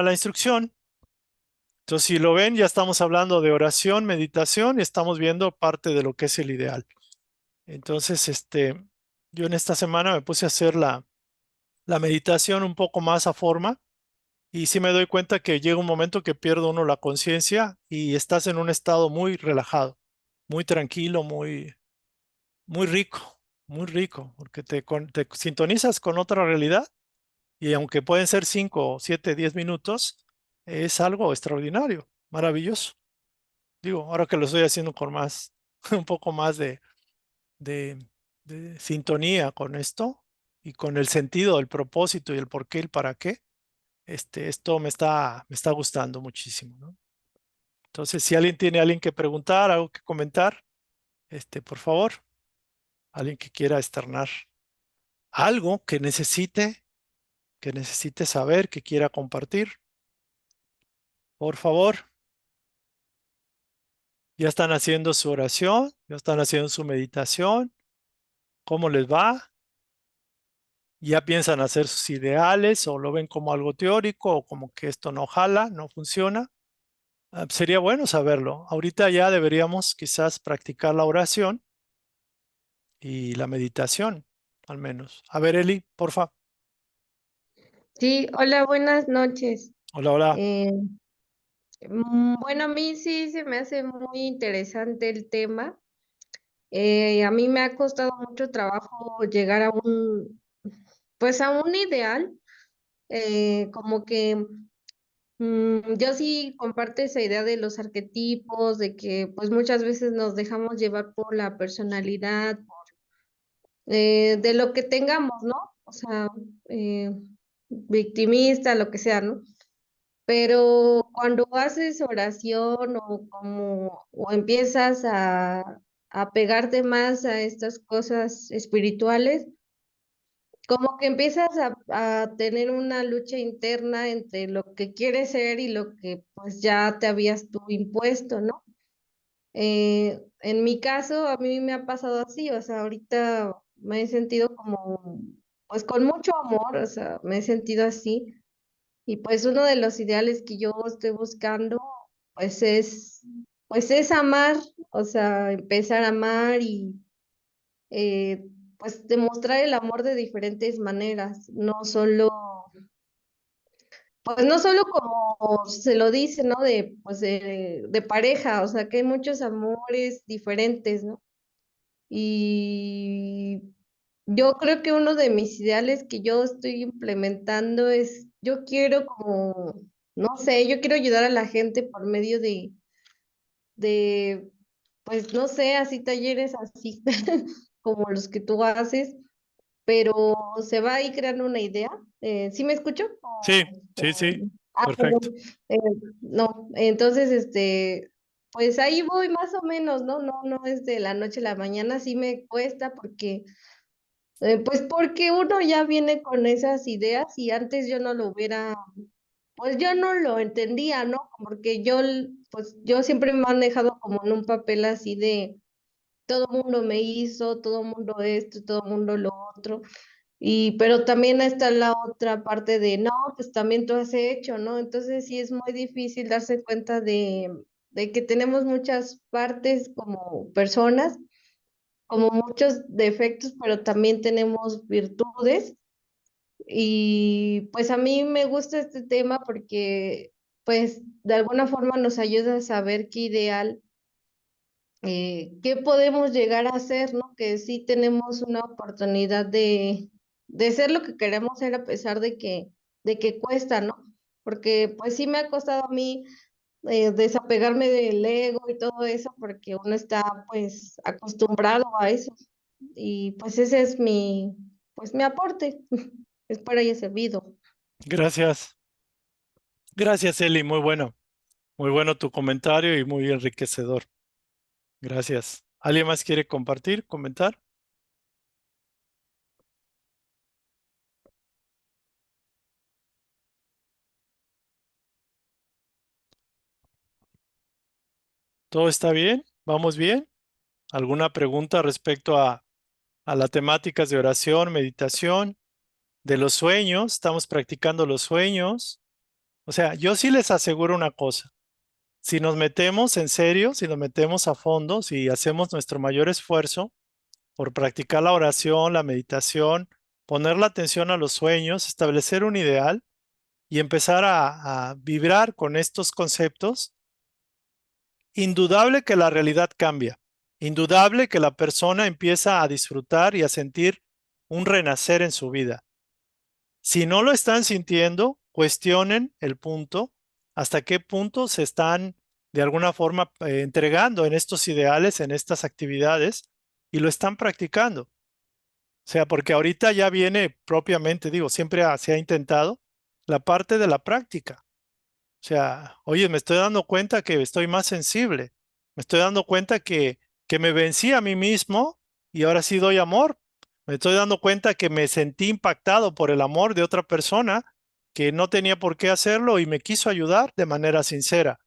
la instrucción. Entonces, si lo ven, ya estamos hablando de oración, meditación y estamos viendo parte de lo que es el ideal. Entonces, yo en esta semana me puse a hacer la meditación un poco más a forma y sí me doy cuenta que llega un momento que pierde uno la conciencia y estás en un estado muy relajado, muy tranquilo, muy rico, porque te sintonizas con otra realidad y aunque pueden ser 5, 7, 10 minutos, es algo extraordinario, maravilloso. Digo, ahora que lo estoy haciendo con más, un poco más de, de sintonía con esto y con el sentido, el propósito y el por qué, el para qué, esto me está gustando muchísimo, ¿no? Entonces, si alguien tiene alguien que preguntar, algo que comentar, por favor, alguien que quiera externar algo que necesite saber, que quiera compartir, por favor, ya están haciendo su oración, ya están haciendo su meditación, ¿cómo les va? ¿Ya piensan hacer sus ideales o lo ven como algo teórico o como que esto no jala, no funciona? Sería bueno saberlo. Ahorita ya deberíamos quizás practicar la oración y la meditación, al menos. A ver, Eli, porfa. Sí, hola, buenas noches. Hola, hola. Eh, bueno, a mí sí se me hace muy interesante el tema. A mí me ha costado mucho trabajo llegar a pues a un ideal. Como que yo sí comparto esa idea de los arquetipos, de que pues muchas veces nos dejamos llevar por la personalidad, de lo que tengamos, ¿no? O sea, eh, victimista, lo que sea, ¿no? Pero cuando haces oración o empiezas a pegarte más a estas cosas espirituales, como que empiezas a tener una lucha interna entre lo que quieres ser y lo que pues ya te habías tú impuesto, ¿no? En mi caso, a mí me ha pasado así, o sea, ahorita me he sentido como, pues con mucho amor, o sea, me he sentido así. Y pues uno de los ideales que yo estoy buscando, pues pues es amar, o sea, empezar a amar y eh, pues demostrar el amor de diferentes maneras, no solo, pues no solo como se lo dice, ¿no? Pues de pareja, o sea, que hay muchos amores diferentes, ¿no? Y yo creo que uno de mis ideales que yo estoy implementando es, yo quiero como, no sé, yo quiero ayudar a la gente por medio de, pues no sé, así talleres así como los que tú haces, pero se va ahí creando una idea. ¿Sí me escucho? Sí, sí, sí, perfecto. Perdón. Eh, no, entonces, pues ahí voy más o menos, ¿no? No es de la noche a la mañana, sí me cuesta porque pues porque uno ya viene con esas ideas y antes yo no lo hubiera, pues yo no lo entendía, ¿no? Porque pues yo siempre me he manejado como en un papel así de todo mundo me hizo, todo mundo esto, todo mundo lo otro. Pero también está la otra parte de, no, pues también tú has hecho, ¿no? Entonces sí es muy difícil darse cuenta de que tenemos muchas partes como personas, como muchos defectos, pero también tenemos virtudes. Y pues a mí me gusta este tema porque pues de alguna forma nos ayuda a saber qué ideal, qué podemos llegar a hacer, ¿no? Que sí tenemos una oportunidad de ser lo que queremos ser a pesar de que cuesta, ¿no? Porque pues sí me ha costado a mí desapegarme del ego y todo eso porque uno está pues acostumbrado a eso. Y pues ese es pues mi aporte. Espero haya servido. Gracias. Gracias, Eli. Muy bueno. Muy bueno tu comentario y muy enriquecedor. Gracias. ¿Alguien más quiere compartir, comentar? ¿Todo está bien? ¿Vamos bien? ¿Alguna pregunta respecto a las temáticas de oración, meditación, de los sueños? ¿Estamos practicando los sueños? O sea, yo sí les aseguro una cosa. Si nos metemos en serio, si nos metemos a fondo, si hacemos nuestro mayor esfuerzo por practicar la oración, la meditación, poner la atención a los sueños, establecer un ideal y empezar a vibrar con estos conceptos, indudable que la realidad cambia, indudable que la persona empieza a disfrutar y a sentir un renacer en su vida. Si no lo están sintiendo, cuestionen el punto, hasta qué punto se están de alguna forma entregando en estos ideales, en estas actividades, y lo están practicando. O sea, porque ahorita ya viene propiamente, digo, siempre se ha intentado la parte de la práctica. O sea, oye, me estoy dando cuenta que estoy más sensible. Me estoy dando cuenta que me vencí a mí mismo y ahora sí doy amor. Me estoy dando cuenta que me sentí impactado por el amor de otra persona que no tenía por qué hacerlo y me quiso ayudar de manera sincera.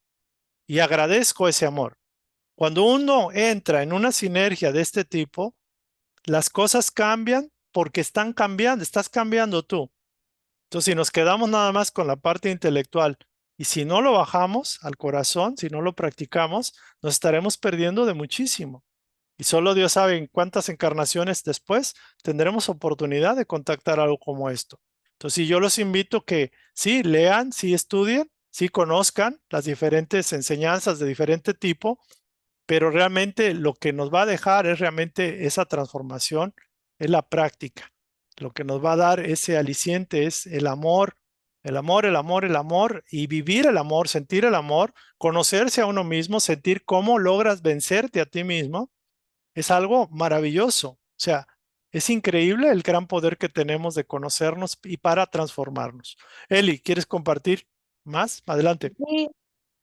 Y agradezco ese amor. Cuando uno entra en una sinergia de este tipo, las cosas cambian porque están cambiando, estás cambiando tú. Entonces, si nos quedamos nada más con la parte intelectual y si no lo bajamos al corazón, si no lo practicamos, nos estaremos perdiendo de muchísimo. Y solo Dios sabe en cuántas encarnaciones después tendremos oportunidad de contactar algo como esto. Entonces, sí, yo los invito que sí lean, sí estudien, sí conozcan las diferentes enseñanzas de diferente tipo, pero realmente lo que nos va a dejar es realmente esa transformación, es la práctica. Lo que nos va a dar ese aliciente es el amor, el amor, el amor, el amor y vivir el amor, sentir el amor, conocerse a uno mismo, sentir cómo logras vencerte a ti mismo, es algo maravilloso. O sea, Es increíble el gran poder que tenemos de conocernos y para transformarnos. Eli, ¿quieres compartir más? Adelante. Sí,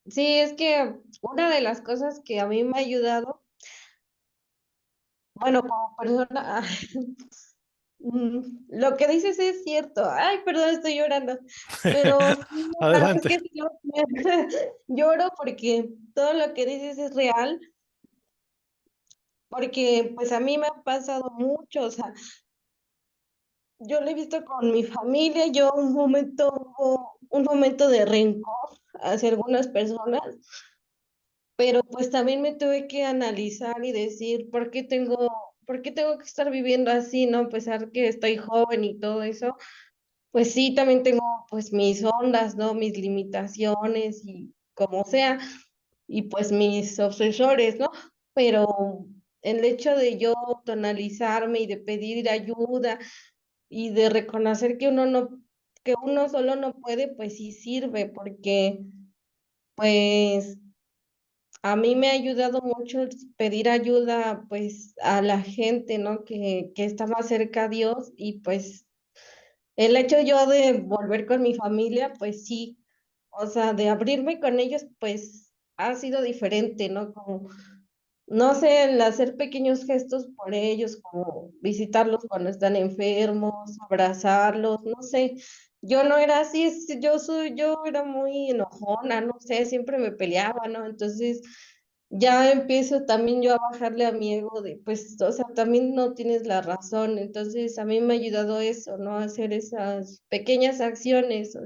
sí, es que una de las cosas que a mí me ha ayudado, bueno, como persona, lo que dices es cierto. Ay, perdón, estoy llorando. Pero sí, o sea, es Adelante. que sí, lloro porque todo lo que dices es real, porque pues a mí me ha pasado mucho, o sea, yo lo he visto con mi familia, yo hubo un momento de rencor hacia algunas personas, pero pues también me tuve que analizar y decir, por qué tengo que estar viviendo así, no? A pesar que estoy joven y todo eso, pues sí, también tengo pues mis ondas, ¿no? Mis limitaciones y como sea, y pues mis obsesores, ¿no? Pero el hecho de yo autoanalizarme y de pedir ayuda y de reconocer que que uno solo no puede, pues sí sirve, porque pues a mí me ha ayudado mucho el pedir ayuda pues a la gente, ¿no? Que está más cerca a Dios y pues el hecho yo de volver con mi familia, pues sí, o sea, de abrirme con ellos, pues ha sido diferente, ¿no? Como no sé, el hacer pequeños gestos por ellos, como visitarlos cuando están enfermos, abrazarlos, no sé. Yo no era así, yo era muy enojona, no sé, siempre me peleaba, ¿no? Entonces ya empiezo también yo a bajarle a mi ego de, pues, o sea, también no tienes la razón. Entonces a mí me ha ayudado eso, ¿no? Hacer esas pequeñas acciones.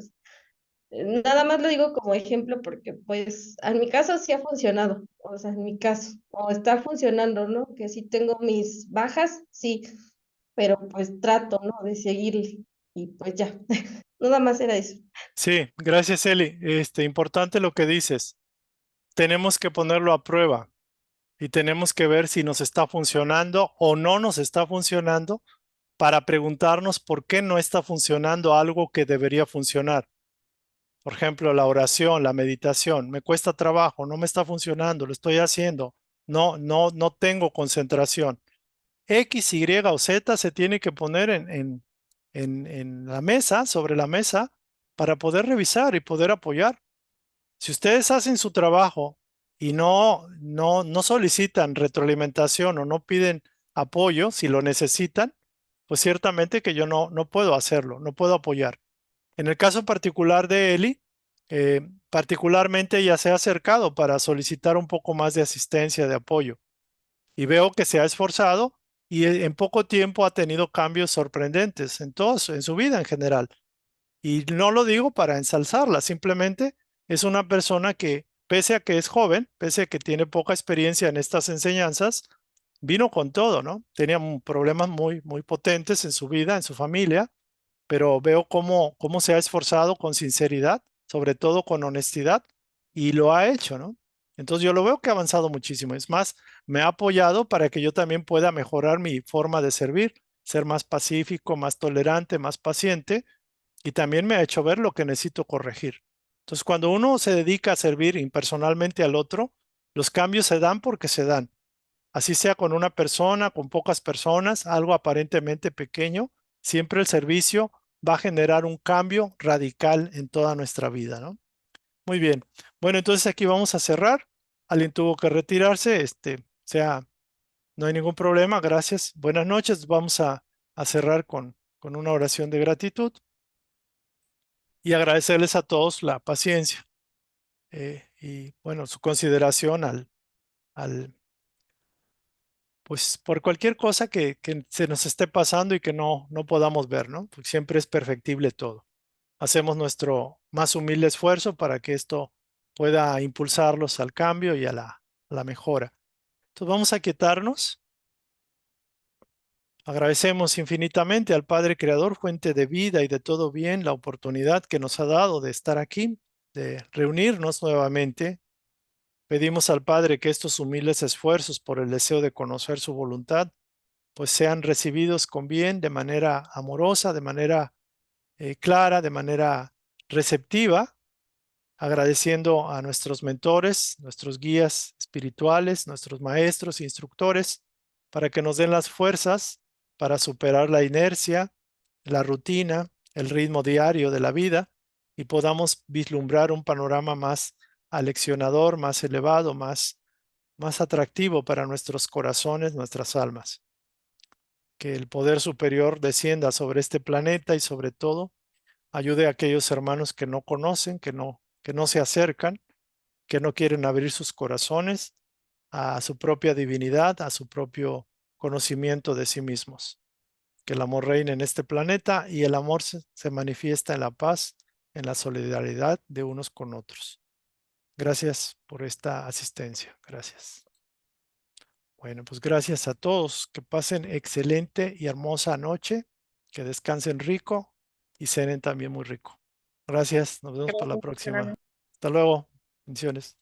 Nada más lo digo como ejemplo porque pues en mi caso sí ha funcionado, o sea, en mi caso, o está funcionando, ¿no? Que sí tengo mis bajas, sí, pero pues trato, ¿no? De seguir y pues ya, nada más era eso. Sí, gracias, Eli. Importante lo que dices. Tenemos que ponerlo a prueba y tenemos que ver si nos está funcionando o no nos está funcionando para preguntarnos por qué no está funcionando algo que debería funcionar. Por ejemplo, la oración, la meditación, me cuesta trabajo, no me está funcionando, lo estoy haciendo, no tengo concentración. X, Y o Z se tiene que poner en la mesa, sobre la mesa, para poder revisar y poder apoyar. Si ustedes hacen su trabajo y no solicitan retroalimentación o no piden apoyo, si lo necesitan, pues ciertamente que yo no puedo hacerlo, no puedo apoyar. En el caso particular de Eli, particularmente ella se ha acercado para solicitar un poco más de asistencia, de apoyo. Y veo que se ha esforzado y en poco tiempo ha tenido cambios sorprendentes en su vida en general. Y no lo digo para ensalzarla, simplemente es una persona que, pese a que es joven, pese a que tiene poca experiencia en estas enseñanzas, vino con todo, ¿no? Tenía problemas muy potentes en su vida, en su familia, pero veo cómo se ha esforzado con sinceridad, sobre todo con honestidad, y lo ha hecho, ¿no? Entonces yo lo veo que ha avanzado muchísimo. Es más, me ha apoyado para que yo también pueda mejorar mi forma de servir, ser más pacífico, más tolerante, más paciente, y también me ha hecho ver lo que necesito corregir. Entonces, cuando uno se dedica a servir impersonalmente al otro, los cambios se dan porque se dan. Así sea con una persona, con pocas personas, algo aparentemente pequeño, siempre el servicio va a generar un cambio radical en toda nuestra vida, ¿no? Muy bien. Bueno, entonces aquí vamos a cerrar. Alguien tuvo que retirarse, no hay ningún problema, gracias. Buenas noches. Vamos a cerrar con una oración de gratitud y agradecerles a todos la paciencia y, bueno, su consideración al pues por cualquier cosa que se nos esté pasando y que no podamos ver, ¿no? Porque siempre es perfectible todo. Hacemos nuestro más humilde esfuerzo para que esto pueda impulsarlos al cambio y a la mejora. Entonces vamos a quietarnos. Agradecemos infinitamente al Padre Creador, fuente de vida y de todo bien, la oportunidad que nos ha dado de estar aquí, de reunirnos nuevamente. Pedimos al Padre que estos humildes esfuerzos por el deseo de conocer su voluntad pues sean recibidos con bien, de manera amorosa, de manera clara, de manera receptiva, agradeciendo a nuestros mentores, nuestros guías espirituales, nuestros maestros e instructores, para que nos den las fuerzas para superar la inercia, la rutina, el ritmo diario de la vida y podamos vislumbrar un panorama más aleccionador, más elevado, más atractivo para nuestros corazones, nuestras almas. Que el poder superior descienda sobre este planeta y sobre todo ayude a aquellos hermanos que no conocen, que no se acercan, que no quieren abrir sus corazones a su propia divinidad, a su propio conocimiento de sí mismos. Que el amor reine en este planeta y el amor se manifiesta en la paz, en la solidaridad de unos con otros. Gracias por esta asistencia. Gracias. Bueno, pues gracias a todos. Que pasen excelente y hermosa noche. Que descansen rico y cenen también muy rico. Gracias. Nos vemos para la Gracias, próxima. Hasta luego. Bendiciones.